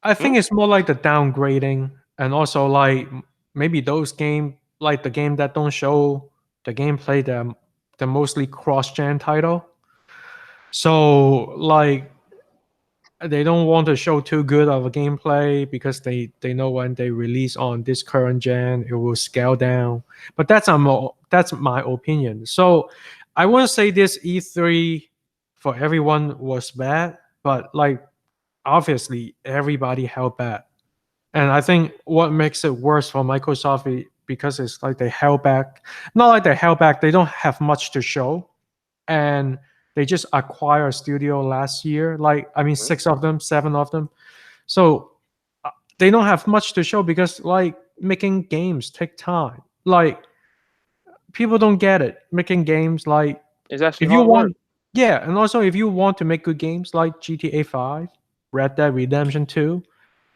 I hmm? think it's more like the downgrading, and also like maybe those game like the game that don't show the gameplay, the mostly cross-gen title. So like they don't want to show too good of a gameplay because they know when they release on this current gen it will scale down. But that's my opinion. So I wouldn't say this E3 for everyone was bad, but like obviously everybody held back. And I think what makes it worse for Microsoft because it's like they held back. Not like they held back, they don't have much to show. And they just acquired a studio last year. Like, I mean, Mhm. six of them, seven of them. So they don't have much to show because, like, making games take time. Like, people don't get it. Making games, like, It's actually if you hard work. want, yeah. And also, if you want to make good games like GTA 5, Red Dead Redemption 2,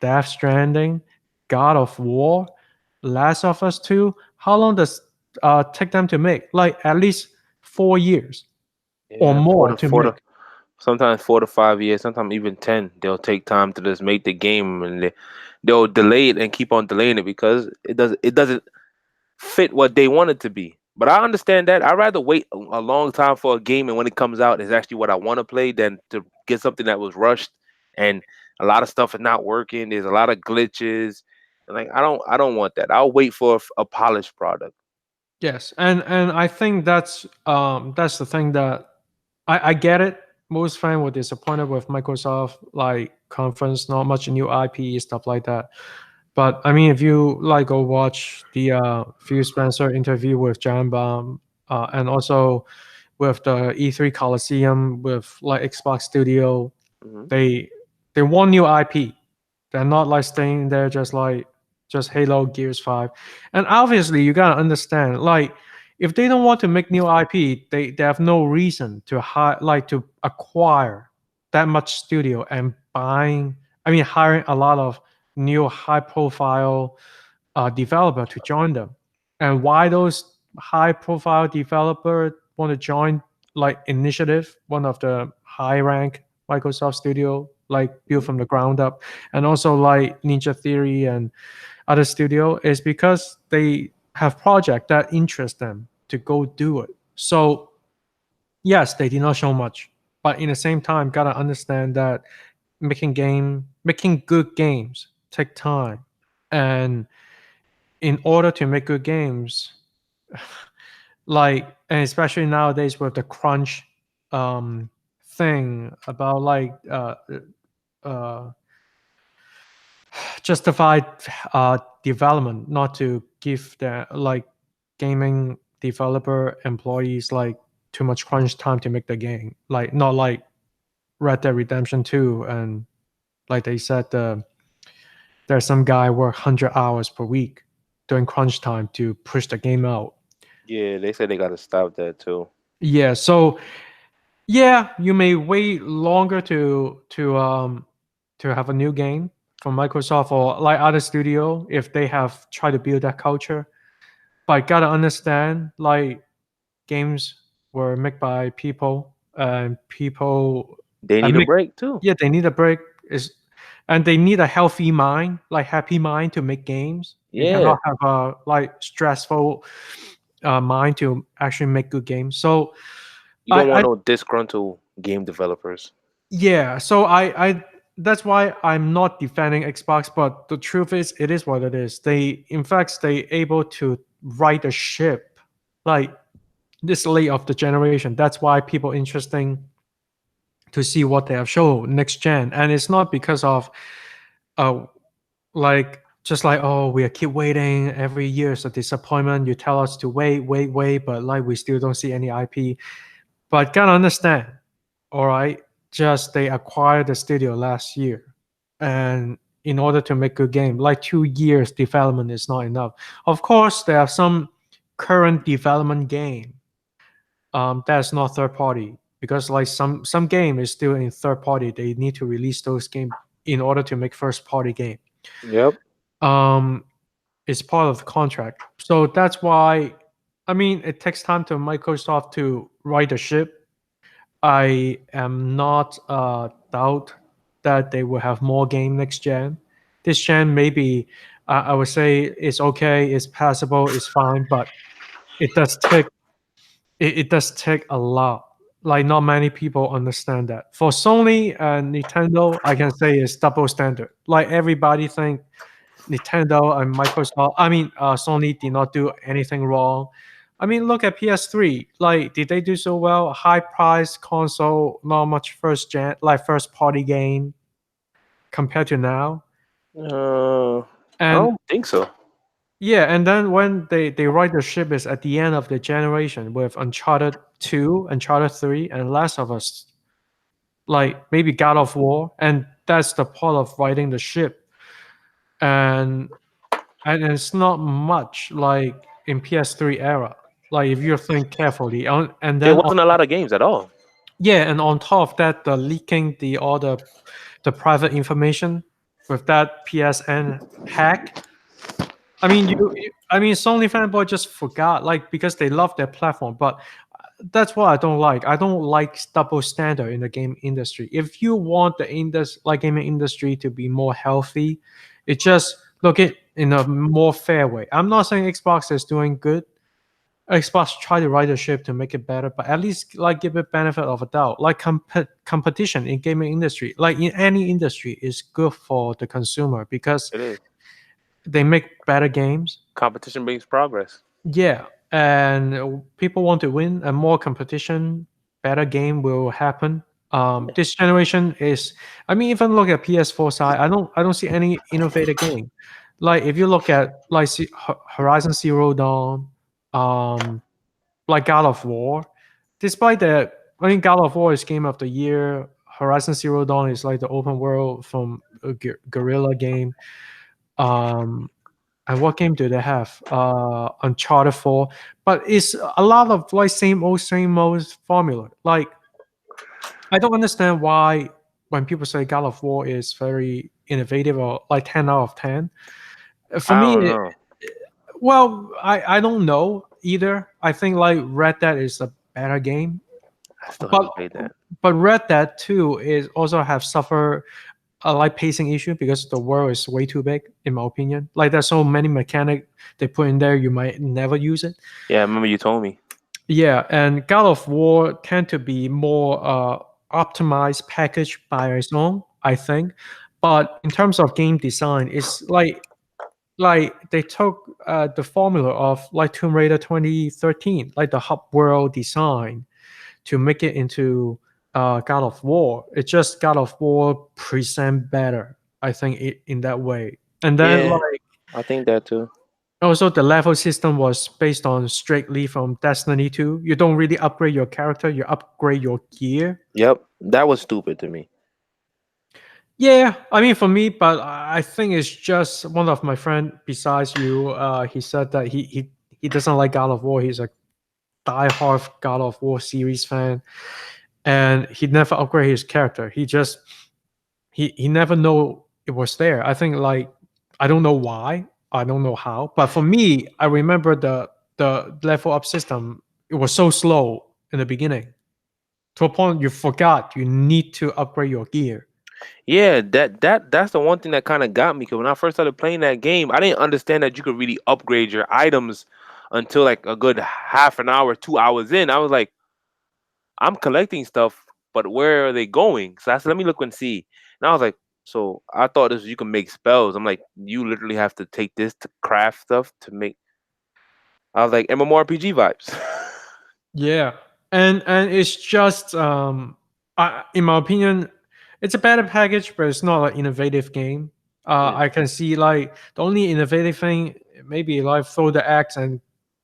Death Stranding, God of War, Last of Us 2. How long does take them to make? Like at least 4 years or Yeah, more to make. sometimes 4 to 5 years, sometimes even 10. They'll take time to just make the game, and they'll delay it and keep on delaying it because it doesn't fit what they want it to be. But I understand that. I'd rather wait a long time for a game, and when it comes out, it's actually what I want to play than to get something that was rushed and a lot of stuff is not working. There's a lot of glitches. And like I don't want that. I'll wait for a polished product. Yes, and I think that's the thing that I get it. Most fans were disappointed with Microsoft like conference, not much new IP stuff like that. But I mean, if you like go watch the Phil Spencer interview with John Baum, and also with the E3 Coliseum with like Xbox Studio, Hmm. they they want new IP. They're not like staying there just Halo, Gears 5. And obviously you gotta understand, like if they don't want to make new IP, they have no reason to to acquire that much studio and hiring a lot of new high profile developer to join them. And why those high profile developer want to join like Initiative, one of the high rank Microsoft studio, like built Hmm. from the ground up, and also like Ninja Theory and other studio, is because they have project that interest them to go do it. So yes, they did not show much, but in the same time, gotta understand that making good games take time, and in order to make good games, like and especially nowadays with the crunch um thing about uh justified development, not to give the like gaming developer employees like too much crunch time to make the game, like not like Red Dead Redemption 2. And like they said, there's some guy work 100 hours per week during crunch time to push the game out. Yeah, they said they got to stop that too. Yeah, so yeah, you may wait longer to have a new game from Microsoft or like other studio if they have tried to build that culture. But gotta understand, like games were made by people, and people They need a make break too. yeah they need a break is and they need a healthy mind, like happy mind to make games. You Yeah, cannot have a like stressful mind to actually make good games. So you don't I want no disgruntled game developers. Yeah, so I that's why I'm not defending Xbox, but the truth is it is what it is. They in fact they able to right the ship like this late of the generation. That's why people interesting to see what they have shown next gen. And it's not because of uh like just like oh we keep waiting every year is a disappointment. You tell us to wait, but like we still don't see any IP. But gotta understand, all right, just they acquired the studio last year, and in order to make a game, like 2 years development is not enough. Of course, there are some current development game that's not third party. because like some game is still in third party. They need to release those game in order to make first party game. Yep. Um, it's part of the contract. So that's why, I mean, it takes time to Microsoft to write the ship. I am not doubt that they will have more game next gen. This gen maybe I would say it's okay, it's passable, it's fine, but it does take it does take a lot. Like not many people understand that. For Sony and Nintendo, I can say it's double standard. Like everybody think Nintendo and Microsoft, I mean, Sony did not do anything wrong. I mean, look at PS3. Like, did they do so well? High price console, not much first gen, like first party game compared to now. I And don't think so. yeah, and then when they write the ship is at the end of the generation with Uncharted 2, Uncharted 3, and Last of Us, like maybe God of War, and that's the part of writing the ship. And and it's not much like in PS3 era. Like if you think carefully, and There then on, wasn't a lot of games at all. yeah, and on top of that, the leaking the all the private information with that PSN hack. I mean, I mean, Sony fanboy just forgot, like because they love their platform, but that's what I don't like. I don't like double standard in the game industry. If you want the like gaming industry to be more healthy, it just look it in a more fair way. I'm not saying Xbox is doing good. Xbox try to ride the ship to make it better, but at least like give it benefit of a doubt. Like competition in gaming industry, like in any industry, is good for the consumer because It is. they make better games. Competition brings progress. Yeah, and people want to win, and more competition, better game will happen. This generation is, I mean, even look at PS4 side, I don't see any innovative game. Like if you look at like Horizon Zero Dawn, um, like God of War, despite that, I mean, God of War is game of the year. Horizon Zero Dawn is like the open world from a Guerrilla game. Um, and what game do they have? Uncharted 4. But it's a lot of like same old formula. Like I don't understand why when people say God of War is very innovative or like 10 out of 10. For I me, don't know. well, I don't know either. I think like Red Dead is a better game, I still but haven't played that. Red Dead 2 is also have suffered a like pacing issue because the world is way too big, in my opinion. Like there's so many mechanic they put in there, you might never use it. Yeah, I remember you told me. Yeah, and God of War tend to be more optimized package by its own, I think. But in terms of game design, it's like they took the formula of like Tomb Raider 2013, like the hub world design, to make it into God of War. It's just God of War present better, I think, in that way. And then Yeah, like I think that too. also the level system was based on strictly from Destiny 2. You don't really upgrade your character, you upgrade your gear. Yep, that was stupid to me. Yeah, I mean for me, but I think it's just one of my friend besides you. He said that he doesn't like God of War. He's a diehard God of War series fan, and he never upgrade his character. He just he never know it was there. I think like I don't know why, I don't know how, but for me, I remember the level up system. It was so slow in the beginning to a point you forgot you need to upgrade your gear. Yeah, that's the one thing that kind of got me. Because when I first started playing that game, I didn't understand that you could really upgrade your items until like a good half an hour, 2 hours in. I was like, I'm collecting stuff, but where are they going? So I said, let me look and see. And I was like, so I thought this you can make spells. I'm like, you literally have to take this to craft stuff to make. I was like, MMORPG vibes. Yeah, and it's just in my opinion, it's a better package, but it's not an innovative game. Yeah, I can see like the only innovative thing maybe like throw the axe and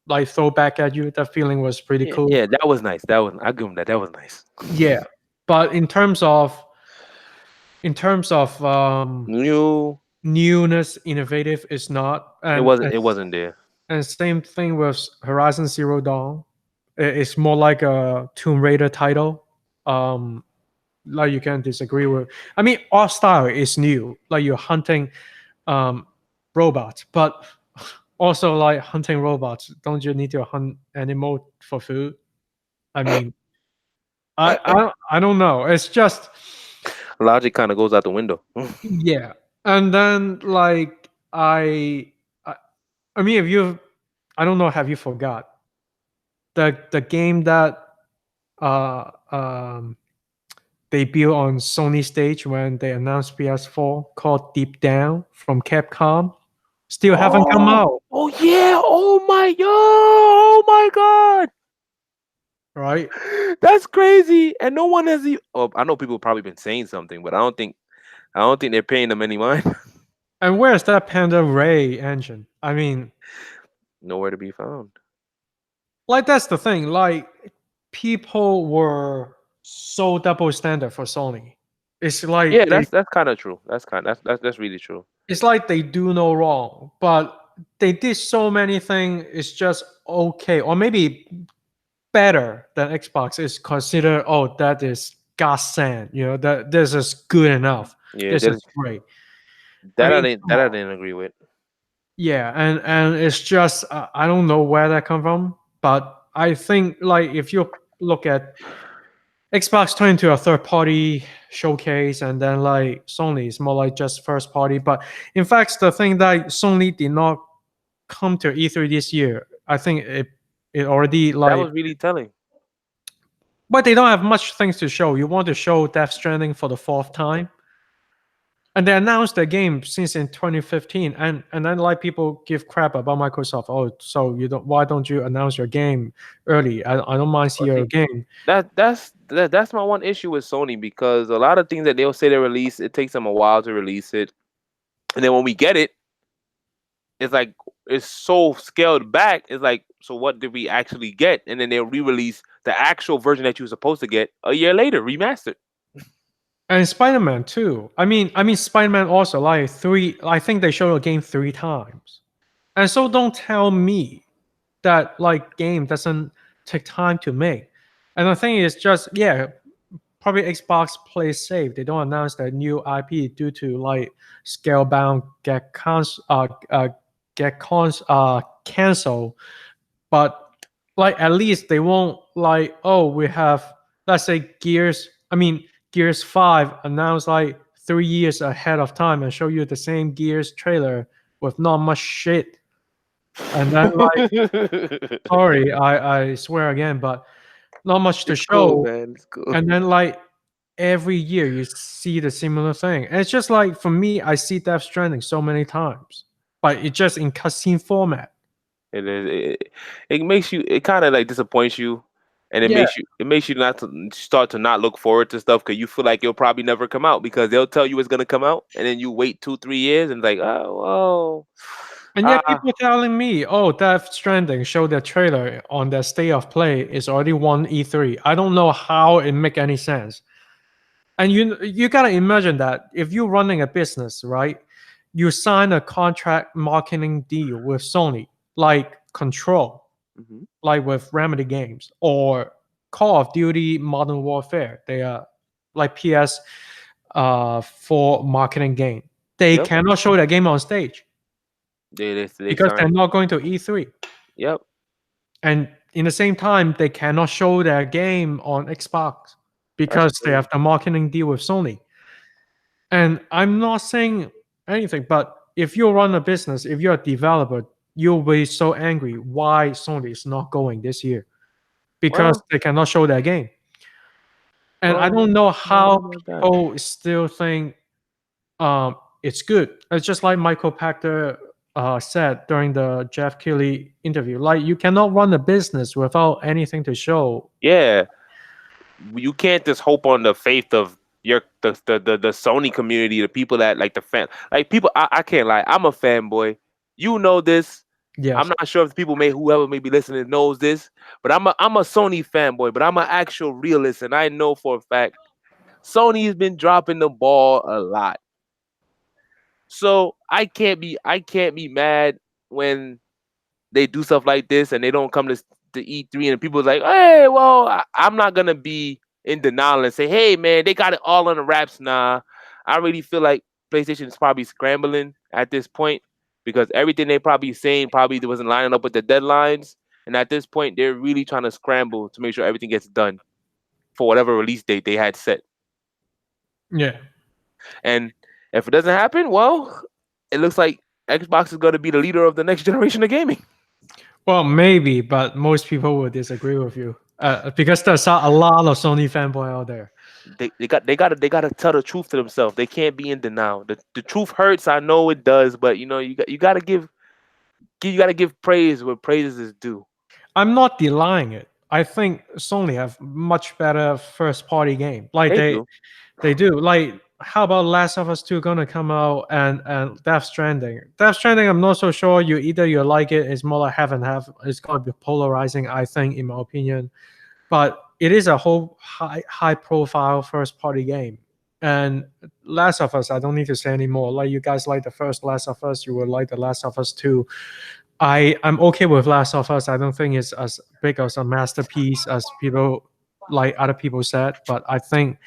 like throw back at you. That feeling was pretty yeah, cool. yeah. That was nice. That was I give him that. That was nice. Yeah, but in terms of New, newness, innovative is not, it wasn't there. and same thing with Horizon Zero Dawn. It's more like a Tomb Raider title. um like you can disagree with. I mean, art style is new, like you're hunting um robots, but also like hunting robots, don't you need to hunt animal for food? I mean, I don't know, it's just Logic kind of goes out the window. yeah. And then like I, I mean, if you, I don't know, have you forgot the game that uh um debut on Sony stage when they announced PS4 called Deep Down from Capcom? Still haven't come Oh, out, oh yeah. Oh my god. Oh my god. right? That's crazy. And no one has. Oh, I know people probably been saying something, but I don't think they're paying them any mind. And where's that Panda Ray engine? I mean, Nowhere to be found. like that's the thing. Like people were so double standard for Sony. It's Yeah, like that's kind of true. That's really true. they do no wrong, but they did so many things. It's just okay, or maybe better than Xbox is considered. Oh, that is godsend. You know that this is good enough. Yeah, This is great. I that mean, come I on. didn't agree with. Yeah, and it's just I don't know where that come from, but I think like if you look at Xbox turn into a third party showcase, and then like Sony is more like just first party. But in fact, the thing that Sony did not come to E3 this year, I think it already That like, was really telling. but they don't have much things to show. You want to show Death Stranding for the fourth time, and they announced the game since in 2015, and then like people give crap about Microsoft. Oh, so you don't, why don't you announce your game early? I don't mind see But your see, game. that's my one issue with Sony because a lot of things that they'll say they release, it takes them a while to release it, and then when we get it, it's like it's so scaled back. It's like, so what did we actually get? And then they'll re-release the actual version that you were supposed to get a year later, remastered. And Spider-Man too. I mean Spider-Man also like three. I think they showed a game three times. And so don't tell me that like game doesn't take time to make. And the thing is just yeah, probably Xbox plays safe. They don't announce that new IP due to like scale bound get cons cancel. But like at least they won't like, oh, we have, let's say Gears, I mean Gears 5 announced like 3 years ahead of time and show you the same Gears trailer with not much shit. And then like, sorry, I swear again, but not much to It's cool, show. man. It's cool. And then like every year you see the similar thing. And it's just like for me, I see Death Stranding so many times, but it's just in cutscene format. It is. It makes you. It kind of like disappoints you, and Yeah. it makes you not to start to not look forward to stuff because you feel like it'll probably never come out because they'll tell you it's gonna come out, and then you wait 2 3 years and it's like, oh, And yet ah, people telling me, oh, Death Stranding showed their trailer on their state of play is already won E3. I don't know how it make any sense. And you gotta imagine that if you're running a business, right? You sign a contract marketing deal with Sony, like Control, hmm, like with Remedy Games, or Call of Duty Modern Warfare. They are like PS for marketing game. They yep, cannot show their game on stage they because they're signed, not going to E3. yep, And in the same time, they cannot show their game on Xbox that's because they crazy. have the marketing deal with Sony. And I'm not saying anything, but if you run a business, if you're a developer, you'll be so angry why Sony is not going this year because Well, they cannot show their game. And I well, don't know I don't know how about that. people still think it's good. It's just like Michael Pachter said during the Jeff Keighley interview. Like you cannot run a business without anything to show. Yeah, you can't just hope on the faith of your the Sony community, the people that like the fan, like people. I can't lie, I'm a fanboy. You know this. I'm Yes. not sure if people may whoever may be listening knows this, but I'm a Sony fanboy, but I'm an actual realist, and I know for a fact Sony has been dropping the ball a lot. So I can't be mad when they do stuff like this and they don't come to E3 and people's like, hey, well, I'm not gonna be. in denial and say, "Hey, man, they got it all on the wraps." Nah, I really feel like PlayStation is probably scrambling at this point because everything they probably saying probably wasn't lining up with the deadlines, and at this point, they're really trying to scramble to make sure everything gets done for whatever release date they had set. Yeah. And if it doesn't happen, well, it looks like Xbox is going to be the leader of the next generation of gaming. Well, maybe, but most people will disagree with you because there's a lot of Sony fanboy out there. They got to tell the truth to themselves. They can't be in denial. The truth hurts. I know it does, but you got to give praise where praise is due. I'm not denying it. I think Sony have much better first party game. Like They do. they do. Like how about Last of Us 2 gonna come out and Death Stranding? Death Stranding, I'm not so sure. You like it. It's more like half and half. It's gonna be polarizing, I think, in my opinion. But it is a whole high profile first party game. And Last of Us, I don't need to say anymore. Like you guys like the first Last of Us, you will like the Last of Us 2. I'm okay with Last of Us. I don't think it's as big as a masterpiece as people like other people said, but I think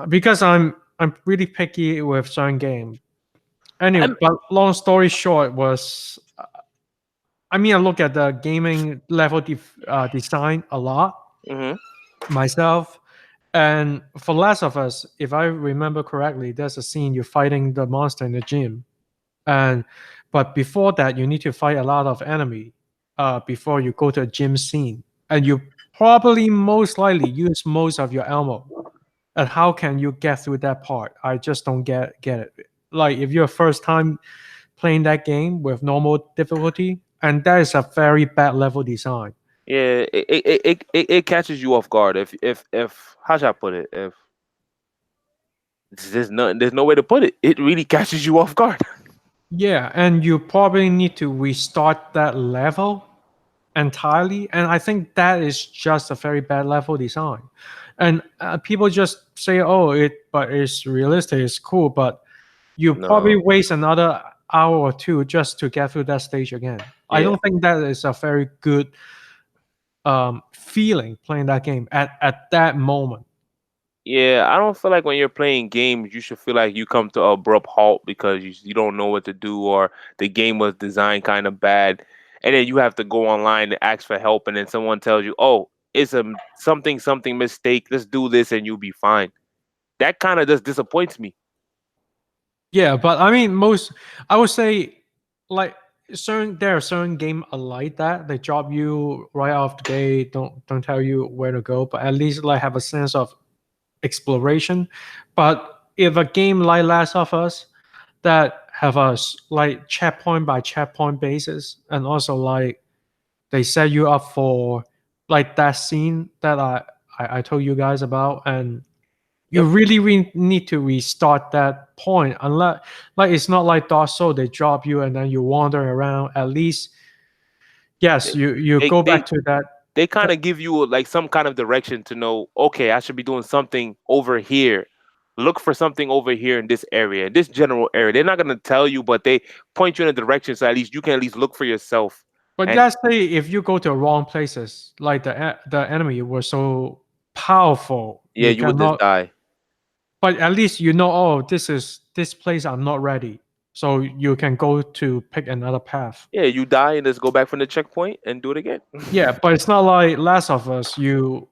because I'm really picky with certain game. Anyway, I'm. but long story short was I mean I look at the gaming level design a lot Hmm. myself. And for Last of Us, if I remember correctly, there's a scene you're fighting the monster in the gym, and but before that, you need to fight a lot of enemy before you go to a gym scene, and you probably most likely use most of your ammo. And how can you get through that part? I just don't get it. Like if you're first time playing that game with normal difficulty, and that is a very bad level design. Yeah, it catches you off guard. If how should I put it? If there's no way to put it. It really catches you off guard. Yeah, and you probably need to restart that level entirely. And I think that is just a very bad level design. And people just say, "Oh, but it's realistic, it's cool," but you probably No. waste another hour or two just to get through that stage again. I Yeah. don't think that is a very good feeling playing that game at that moment. Yeah, I don't feel like when you're playing games, you should feel like you come to an abrupt halt because you don't know what to do or the game was designed kind of bad, and then you have to go online to ask for help, and then someone tells you, "Oh, it's a something mistake. Let's do this, and you'll be fine." That kind of just disappoints me. Yeah, but I mean, most I would say like there are certain game like that. They drop you right off the gate, don't tell you where to go, but at least like have a sense of exploration. But if a game like Last of Us that have a like checkpoint by checkpoint basis, and also like they set you up for like that scene that I told you guys about, and you Yep. really need to restart that point unless like it's not like Dark Soul they drop you and then you wander around. At least yes, They you they go they, back to that. they kind that of give you like some kind of direction to know, okay, I should be doing something over here. Look for something over here in this area, this general area. They're not gonna tell you, but they point you in a direction so at least you can at least look for yourself. but And let's say if you go to wrong places, like the enemy was so powerful, yeah, you you would just cannot. die. But at least you know, oh, this place I'm not ready, so you can go to pick another path. Yeah, you die and just go back from the checkpoint and do it again. Yeah, but it's not like Last of Us. You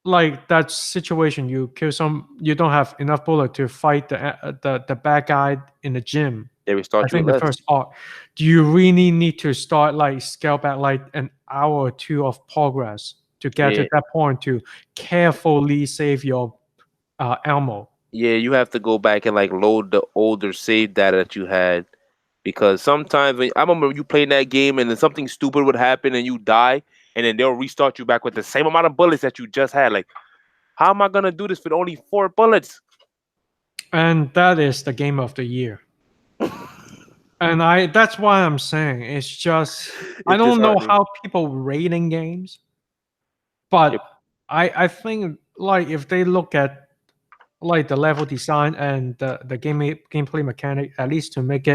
like that situation. You kill some. You don't have enough bullet to fight the bad guy in the gym. They I restart you at think the less. first arc. Do you really need to start like scale back like an hour or two of progress to get to Yeah, that point to carefully save your ammo? yeah, you have to go back and like load the older save data that you had because sometimes I remember you playing that game and then something stupid would happen and you die and then they'll restart you back with the same amount of bullets that you just had. Like, how am I gonna do this with only 4 bullets? And that is the game of the year. And I that's why I'm saying it's just I It's don't know disheartening. how people rating games, Yep. but I think like if they look at like the level design and the gameplay mechanic, at least to make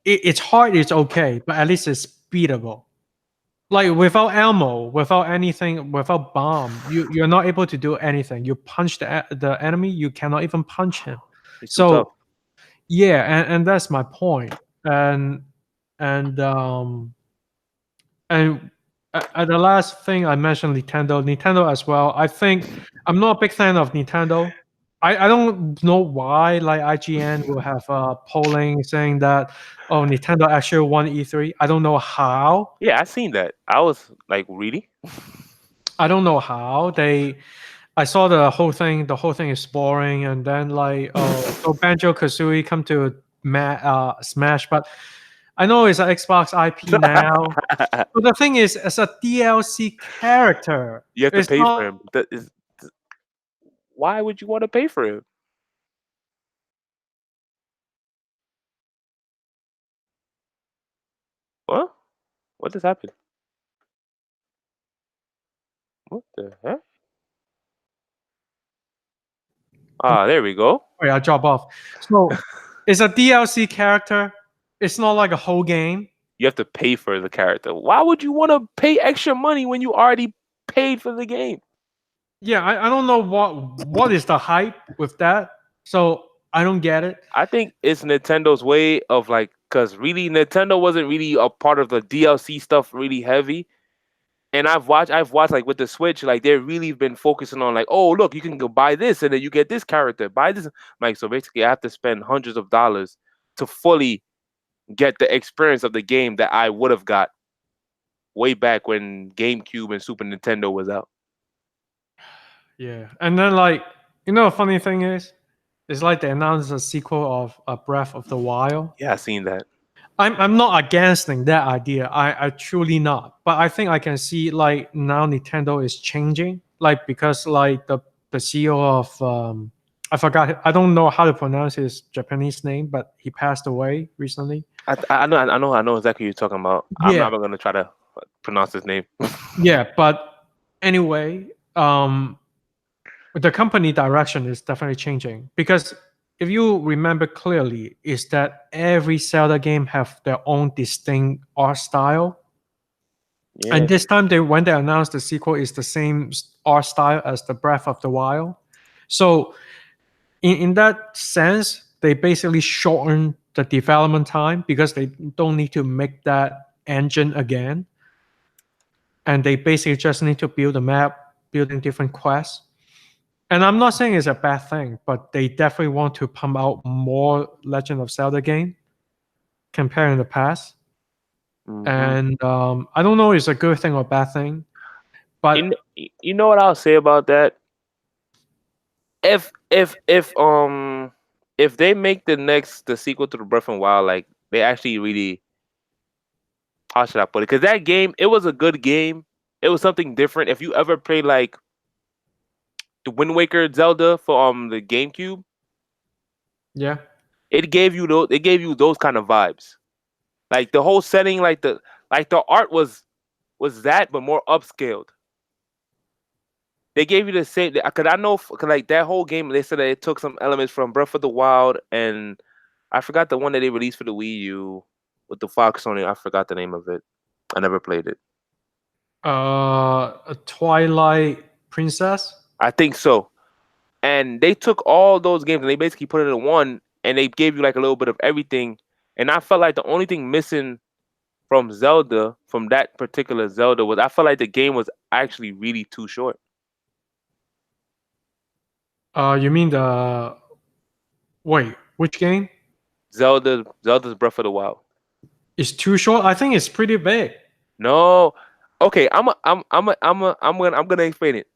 it's hard, it's okay, but at least it's beatable. Like without ammo, without anything, without bomb, you're not able to do anything. You punch the enemy, you cannot even punch him. He's too tough. So yeah, and that's my point. And and the last thing I mentioned, Nintendo as well. I think I'm not a big fan of Nintendo. I don't know why like IGN will have polling saying that oh Nintendo actually won E3. I don't know how. Yeah, I seen that. I was like, really? I don't know how they. I saw the whole thing. The whole thing is boring, and then like oh so Banjo Kazooie come to Smash, but I know it's an Xbox IP now. But the thing is, as a DLC character, You have to it's pay for not. him. Why would you want to pay for him? What? What just happened? What the heck? Ah, there we go. Wait, I drop off. So it's a DLC character. It's not like a whole game. You have to pay for the character. Why would you want to pay extra money when you already paid for the game? Yeah, I don't know what is the hype with that. So I don't get it. I think it's Nintendo's way of like, cause really Nintendo wasn't really a part of the DLC stuff really heavy. And I've watched like with the Switch, like they've really been focusing on like, oh look, you can go buy this and then you get this character, buy this. Like so basically I have to spend hundreds of dollars to fully get the experience of the game that I would have got way back when GameCube and Super Nintendo was out. Yeah, and then like a funny thing is, it's like they announced a sequel of Breath of the Wild. Yeah, I seen that. I'm not against that idea. I truly not. But I think I can see like now Nintendo is changing. Like because like the CEO of I forgot I don't know how to pronounce his Japanese name, but he passed away recently. I know exactly what you're talking about. I'm Yeah, not even gonna try to pronounce his name. yeah. But anyway, the company direction is definitely changing because if you remember clearly, is that every Zelda game have their own distinct art style. Yeah. And this time, when they announced the sequel, is the same art style as the Breath of the Wild. So in that sense, they basically shorten the development time because they don't need to make that engine again, and they basically just need to build a map, building different quests. And I'm not saying it's a bad thing, but they definitely want to pump out more Legend of Zelda game compared in the past. Hmm. And I don't know if it's a good thing or bad thing, You, but you know what I'll say about that? If they make the sequel to the Breath of Wild, like they actually really, how should I put it? Because that game, it was a good game. It was something different. If you ever played like the Wind Waker Zelda for the GameCube, yeah. it gave you those kind of vibes. Like the whole setting, like the art was that, but more upscaled. They gave you the same, because I know, cause like that whole game, they said that it took some elements from Breath of the Wild, and I forgot the one that they released for the Wii U with the fox on it. I forgot the name of it. I never played it. A Twilight Princess. I think so. And they took all those games and they basically put it in one, and they gave you like a little bit of everything. And I felt like the only thing missing from Zelda, from that particular Zelda, was I felt like the game was actually really too short. You mean the wait? Which game Zelda's Breath of the Wild. is too short? I think it's pretty big. No. Okay, I'm gonna explain it.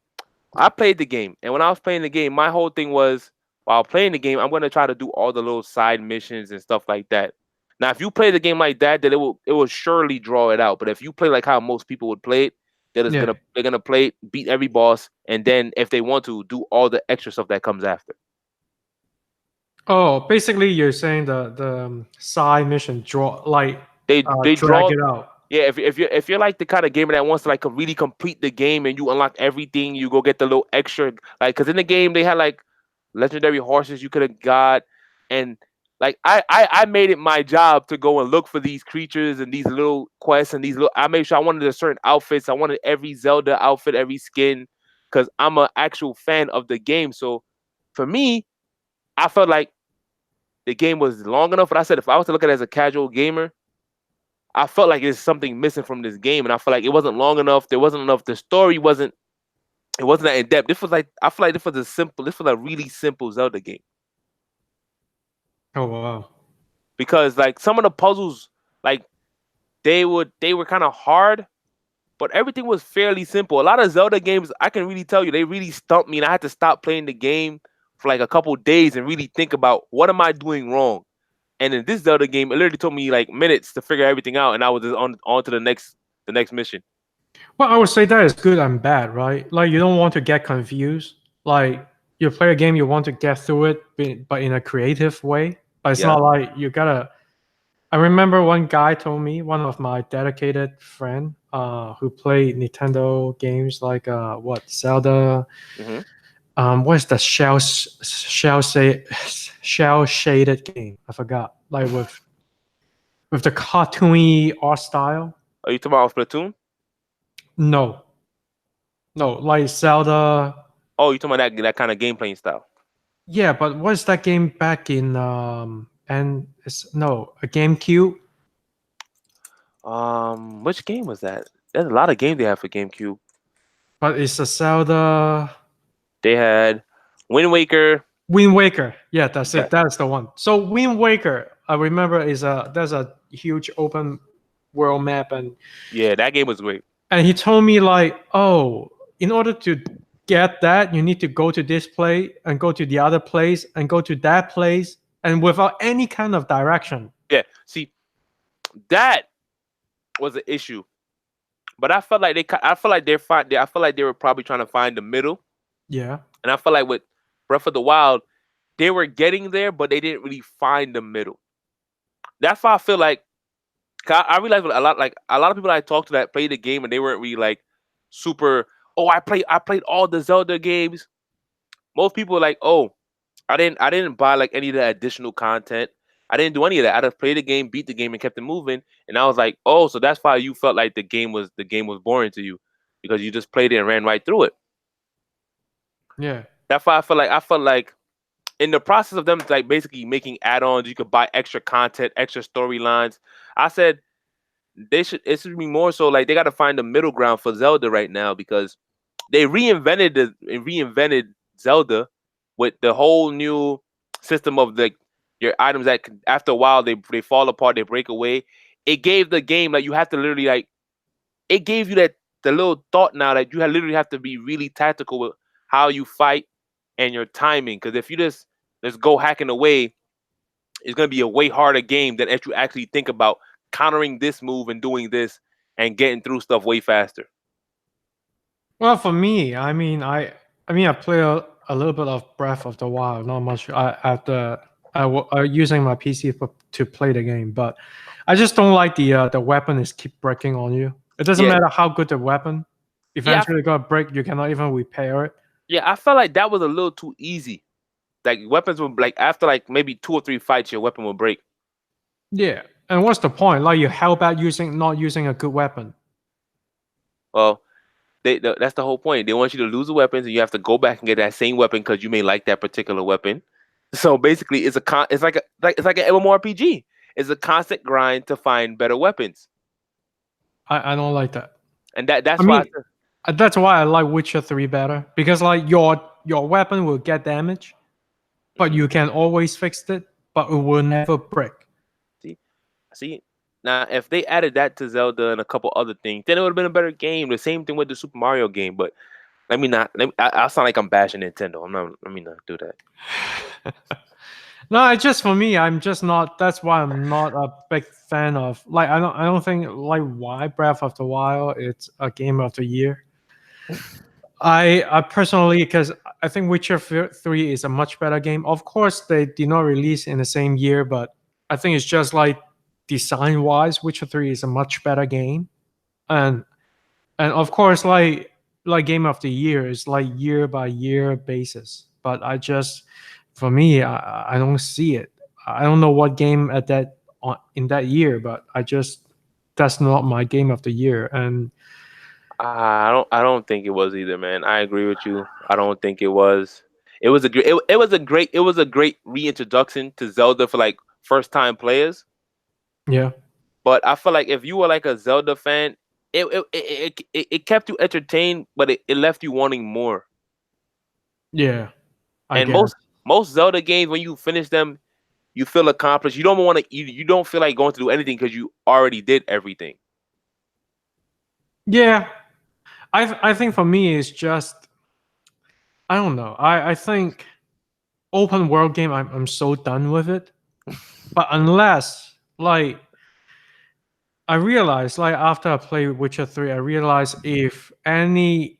I played the game, and when I was playing the game, my whole thing was while playing the game, I'm gonna try to do all the little side missions and stuff like that. Now, if you play the game like that, then it will surely draw it out. But if you play like how most people would play it, Yeah. they're gonna play it, beat every boss, and then if they want to, do all the extra stuff that comes after. Oh, basically, you're saying the side mission They drag draw. it out. Yeah, if you're like the kind of gamer that wants to like really complete the game and you unlock everything, you go get the little extra, like, because in the game they had like legendary horses you could have got, and like I made it my job to go and look for these creatures and these little quests and these little. I made sure I wanted a certain outfits. I wanted every Zelda outfit, every skin, because I'm an actual fan of the game. So for me, I felt like the game was long enough. But I said if I was to look at it as a casual gamer, I felt like there's something missing from this game, and I feel like it wasn't long enough. There wasn't enough. The story wasn't. It wasn't that in depth. This was like I feel like this was a simple. This was a really simple Zelda game Oh wow. because like some of the puzzles, like they were kind of hard, but everything was fairly simple. A lot of Zelda games, I can really tell you, they really stumped me, and I had to stop playing the game for like a couple days and really think about what am I doing wrong. And in this Zelda game, it literally took me like minutes to figure everything out, and I was just on to the next mission. Well, I would say that is good and bad, right? Like you don't want to get confused. Like you play a game, you want to get through it, but in a creative way. But it's Yeah. not like you gotta. I remember one guy told me, one of my dedicated friend, who played Nintendo games like what Zelda, Hmm. what's the shell shaded game? I forgot. Like with the cartoony art style. Are you talking about Splatoon? No, no, like Zelda. Oh, you talking about that kind of gameplay style? Yeah, but what's that game back in and it's no a GameCube? Which game was that? There's a lot of games they have for GameCube. But it's a Zelda They had Wind Waker. Wind Waker. Yeah, that's Yeah, it. That's the one. So Wind Waker, I remember is there's a huge open world map, yeah, that game was great. and he told me like, oh, in order to get that, you need to go to this place and go to the other place and go to that place and without any kind of direction. Yeah, see, that was an issue. But I felt like I feel like they're fine. I feel like they were probably trying to find the middle. Yeah. And I feel like with Breath of the Wild, they were getting there, but they didn't really find the middle. That's why I feel like 'cause I realized a lot. Like a lot of people I talked to that played the game and they weren't really like super. Oh, I played all the Zelda games. Most people were like, oh, I didn't buy like any of the additional content. I didn't do any of that. I just played the game, beat the game, and kept it moving. And I was like, oh, so that's why you felt like the game was boring to you because you just played it and ran right through it. Yeah. That's why I felt like in the process of them like basically making add-ons, you could buy extra content, extra storylines. I said it should be more so like they got to find the middle ground for Zelda right now because they reinvented Zelda with the whole new system of the your items that after a while they fall apart, they break away. It gave the game like you have to literally like it gave you that the little thought now that you literally have to be really tactical with how you fight and your timing. Because if you just go hacking away, it's gonna be a way harder game than if you actually think about countering this move and doing this and getting through stuff way faster. Well, for me, I mean, I play a little bit of Breath of the Wild, not much. I using my PC to play the game, but I just don't like the weapon is keep breaking on you. It doesn't Yeah, matter how good the weapon, yeah, eventually gonna break. You cannot even repair it. yeah. I felt like that was a little too easy. Like weapons would like after like maybe 2 or 3 fights, your weapon will break. Yeah, and what's the point? Like you held back using not using a good weapon. Well, that's the whole point. They want you to lose the weapons, and you have to go back and get that same weapon because you may like that particular weapon. So basically, it's like an MMORPG. It's a constant grind to find better weapons, I don't like that. and I that's why. mean, that's why I like Witcher 3 better because like your weapon will get damage, but Mhm. you can always fix it, but it will never break. See, see. Now, if they added that to Zelda and a couple other things, then it would have been a better game. The same thing with the Super Mario game, but let me not. I sound like I'm bashing Nintendo. I'm not. Let me not do that. No, it's just for me. I'm just not. That's why I'm not a big fan of. Like, I don't think like why Breath of the Wild. It's a game of the year. I personally because I think Witcher 3 is a much better game. Of course, they did not release in the same year, but I think it's just like design wise, Witcher 3 is a much better game. And of course, like game of the year is like year by year basis. But I just for me, I don't see it. I don't know what game at that in that year, but I just that's not my game of the year. And I don't think it was either, man. I agree with you. I don't think it was. It was a great reintroduction to Zelda for like first time players. yeah, But I feel like if you were like a Zelda fan, it kept you entertained, but it left you wanting more. yeah, I And guess. most Zelda games, when you finish them, you feel accomplished. You don't want to. You don't feel like going to do anything because you already did everything. Yeah, I think for me it's just I don't know. I think open world game I'm so done with it. But unless like I realized like after I played Witcher 3, I realized if any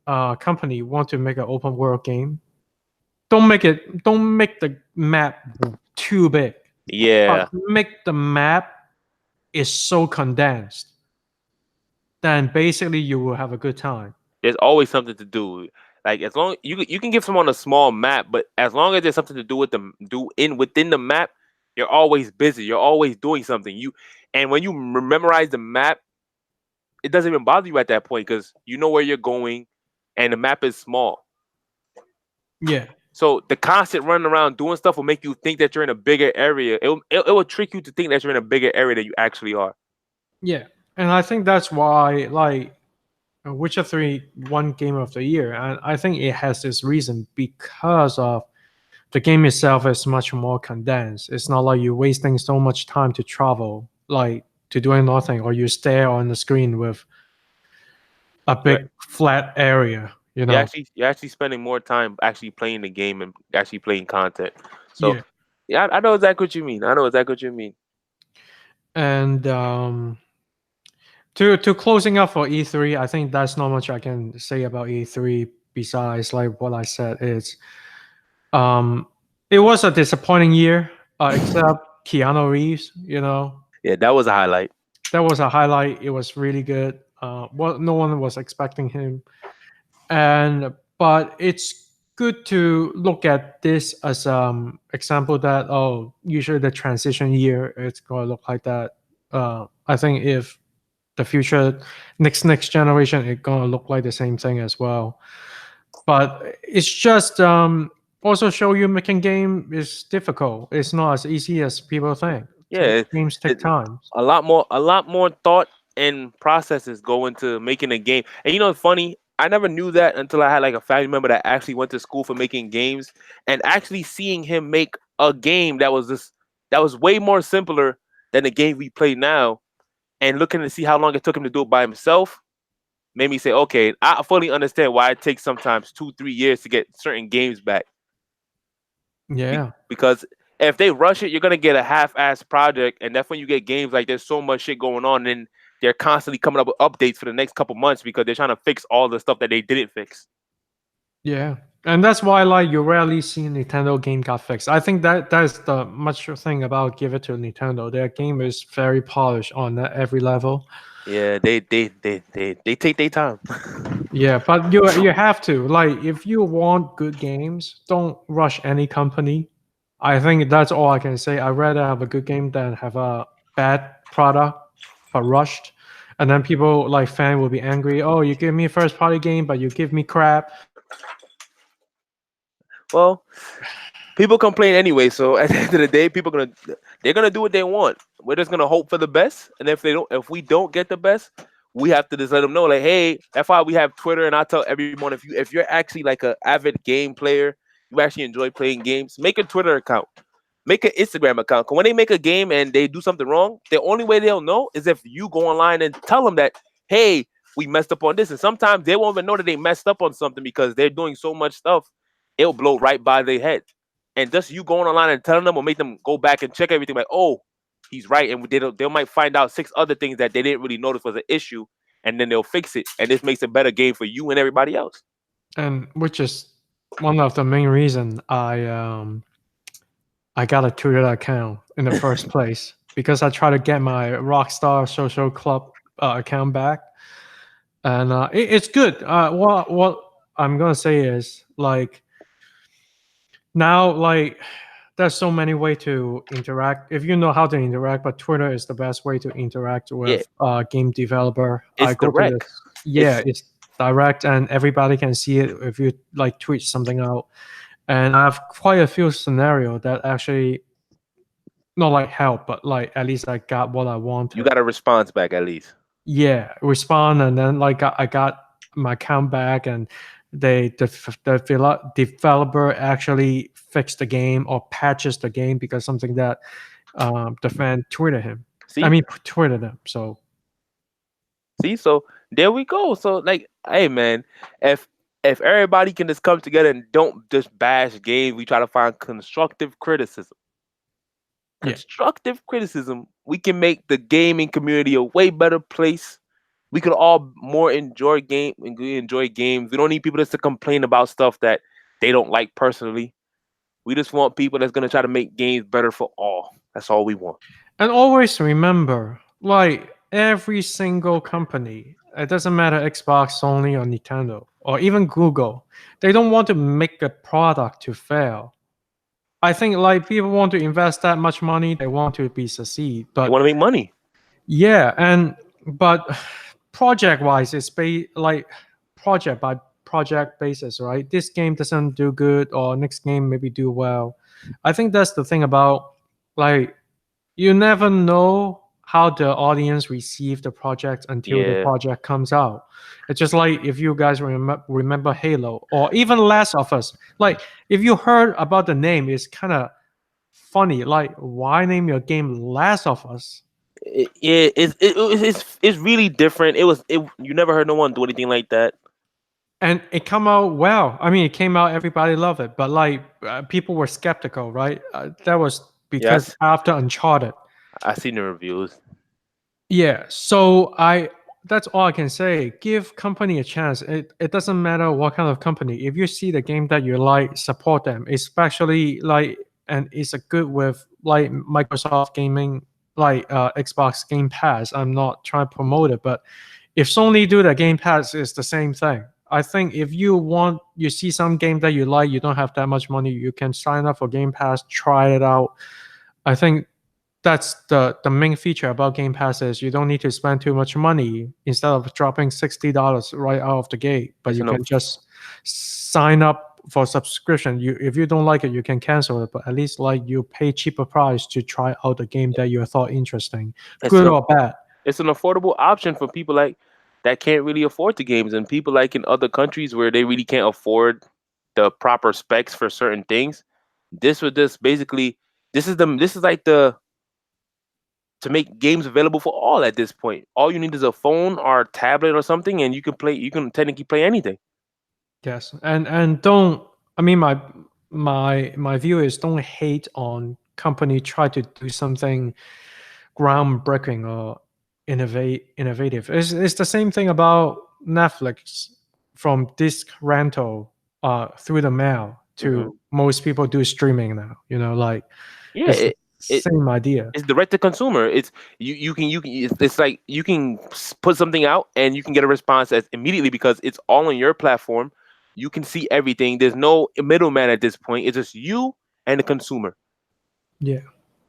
company want to make an open world game, don't make the map too big, but Yeah, make the map is so condensed, then basically you will have a good time. there's always something to do. Like as long you can give someone a small map, but as long as there's something to do with them, do in within the map, you're always busy. You're always doing something. And when you memorize the map, it doesn't even bother you at that point because you know where you're going, and the map is small. Yeah, So the constant running around doing stuff will make you think that you're in a bigger area. It will trick you to think that you're in a bigger area than you actually are. yeah, and I think that's why like Witcher 3 won Game of the Year, and I think it has this reason because of the game itself is much more condensed. It's not like you're wasting so much time to travel, like to doing nothing, or you stare on the screen with a You're big flat area. You you're know? actually spending more time actually playing the game and actually playing content. So Yeah. yeah, I know exactly what you mean. I know exactly what you mean. And to closing up for E3, I think that's not much I can say about E3 besides like what I said. It's um, it was a disappointing year, except Keanu Reeves. You know, Yeah, that was a highlight. that was a highlight. It was really good. What no one was expecting him, and but it's good to look at this as example that oh usually the transition year it's going to look like that. I think if the future next generation it's going to look like the same thing as well, but it's just also show you making game is difficult. It's not as easy as people think. Yeah, Games take it, time. a lot more thought and processes go into making a game. And you know, it's funny. I never knew that until I had like a family member that actually went to school for making games, and actually seeing him make a game that was way more simpler than the game we play now, and looking to see how long it took him to do it by himself made me say, okay, I fully understand why it takes sometimes 2 3 years to get certain games back. Yeah. Because if they rush it, you're gonna get a half-ass project, and that's when you get games like there's so much shit going on, and they're constantly coming up with updates for the next couple months because they're trying to fix all the stuff that they didn't fix. Yeah, and that's why like you rarely see Nintendo game got fixed. I think that's the much thing about give it to Nintendo. Their game is very polished on every level. Yeah, they take their time. Yeah, but you have to like if you want good games, don't rush any company. I think that's all I can say. I'd rather have a good game than have a bad product but rushed. And then people like fan will be angry. Oh, you give me a first party game, but you give me crap. Well, people complain anyway, so at the end of the day, they're gonna do what they want. We're just gonna hope for the best, and if we don't get the best, we have to just let them know, like, hey, that's why we have Twitter, and I tell everyone, if you're actually like a avid game player, you actually enjoy playing games, make a Twitter account, make an Instagram account. 'Cause when they make a game and they do something wrong, the only way they'll know is if you go online and tell them that, hey, we messed up on this, and sometimes they won't even know that they messed up on something because they're doing so much stuff, it'll blow right by their head. And just you going online and telling them will make them go back and check everything. Like, oh, he's right, and they might find out six other things that they didn't really notice was an issue, and then they'll fix it, and this makes a better game for you and everybody else. And which is one of the main reason I got a Twitter account in the first place because I tried to get my Rockstar Social Club account back, and it's good. What I'm gonna say is like now like there's so many way to interact if you know how to interact, but Twitter is the best way to interact Yeah, with game developer. I it's go to direct. this. Yeah, It's it's direct and everybody can see it if you like tweet something out. And I have quite a few scenario that actually not like help, but like at least I got what I you wanted. got a response back at least. Yeah, respond, and then like I got my account back, and developer actually fixed the game or patches the game because something that the fan tweeted him. I See, mean, tweeted him. So see, so there we go. So like, hey man, if if everybody can just come together and don't just bash games, we try to find constructive criticism. yeah, Constructive criticism, we can make the gaming community a way better place. We could all more enjoy games. We don't need people just to complain about stuff that they don't like personally. We just want people that's gonna try to make games better for all. That's all we want. and always remember, like every single company, it doesn't matter Xbox, Sony, or Nintendo, or even Google, they don't want to make a product to fail. I think like people want to invest that much money, they want to be succeed. They But want to make money. yeah, and but project wise, it's like project by project basis, right? This game doesn't do good, or next game maybe do well. I think that's the thing about like you never know how the audience receive the project until the Yeah, project comes out. It's just like if you guys remember Halo or even Last of Us. Like if you heard about the name, it's kind of funny. Like why name your game Last of Us? it's really different. You never heard no one do anything like that. And it come out well. I mean, it came out, everybody loved it, but like people were skeptical, right? That was because Yes, after Uncharted. I seen the reviews. Yeah, so I that's all I can say. Give company a chance. It doesn't matter what kind of company. If you see the game that you like, support them. Especially like and it's a good with like Microsoft gaming, like Xbox Game Pass. I'm not trying to promote it, but if Sony do the Game Pass, it's the same thing. I think if you see some game that you like, you don't have that much money, you can sign up for Game Pass, try it out. I think that's the main feature about Game Pass is you don't need to spend too much money instead of dropping $60 right out of the gate, but It's you enough. can just sign up for subscription. You if you don't like it, you can cancel it, but at least like you pay cheaper price to try out the game that you thought interesting, It's good an or bad. it's an affordable option for people like that can't really afford the games, and people like in other countries where they really can't afford the proper specs for certain things. This would just basically this is like the to make games available for all at this point. All you need is a phone or a tablet or something, and you can technically play anything. Yes, and don't. I mean, my view is don't hate on company try to do something groundbreaking or innovative. It's the same thing about Netflix from disc rental through the mail Hmm. to most people do streaming now. You know, like Yeah, it's the it same idea. it's direct to consumer. It's it's like you can put something out and you can get a response as immediately because it's all on your platform. You can see everything. There's no middleman at this point. It's just you and the consumer. Yeah,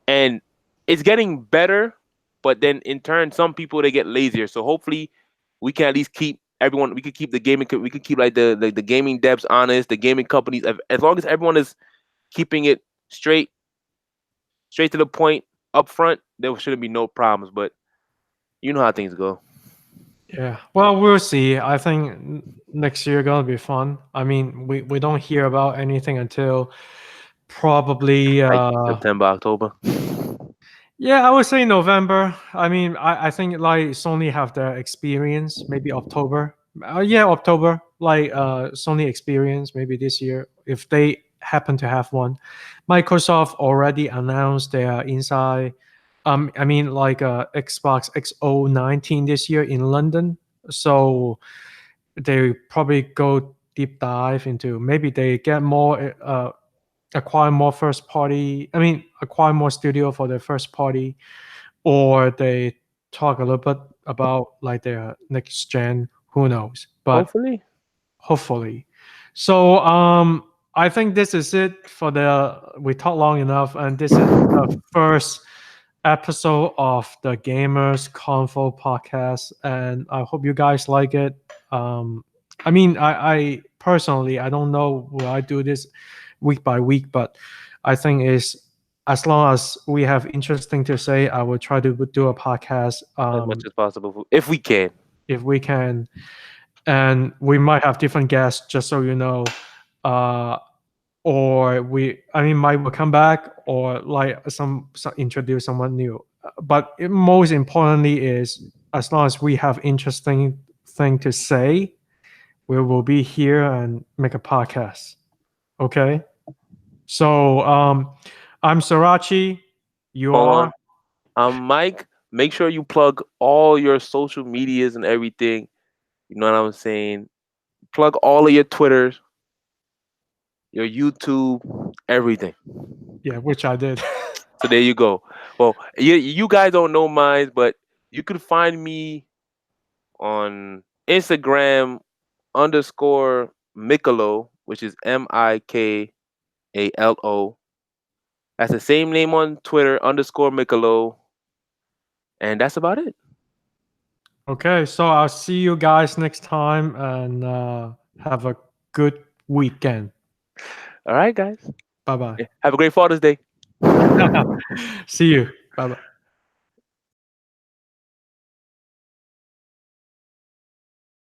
And it's getting better, but then in turn some people they get lazier. So hopefully we can at least keep everyone we could keep the gaming we could keep like the gaming devs honest, the gaming companies as long as everyone is keeping it straight to the point up front, there shouldn't be no problems. But you know how things go. yeah. Well, we'll see. I think next year gonna be fun. I mean, we don't hear about anything until probably Like September, October. yeah, I would say November. I mean, I think like Sony have their experience, maybe October. Yeah, October, like Sony experience, maybe this year, if they happen to have one. Microsoft already announced their inside, I mean, like Xbox X019 this year in London. So they probably go deep dive into maybe they get more acquire more first party. I mean, acquire more studio for their first party, or they talk a little bit about like their next gen. Who knows? But Hopefully. hopefully. So I think this is it for the. We talked long enough, and this is the first episode of the Gamers Convo podcast, and I hope you guys like it. I mean, I personally, I don't know will I do this week by week, but I think is as long as we have interesting to say, I will try to do a podcast. As much as possible if we can. If we can, and we might have different guests, just so you know. Uh, or I mean, might will come back, or like some introduce someone new. But most importantly is as long as we have interesting thing to say, we will be here and make a podcast. Okay. So I'm Sarachi. You Hold are. on. Mike, make sure you plug all your social medias and everything. You know what I'm saying? Plug all of your Twitters, your YouTube, everything. Yeah, which I did. So there you go. Well, you guys don't know mine, but you can find me on Instagram underscore Mikalo, which is Mikalo. That's the same name on Twitter underscore Mikalo, and that's about it. Okay, so I'll see you guys next time, and have a good weekend. All right, guys. Bye bye. Have a great Father's Day. See you. Bye bye.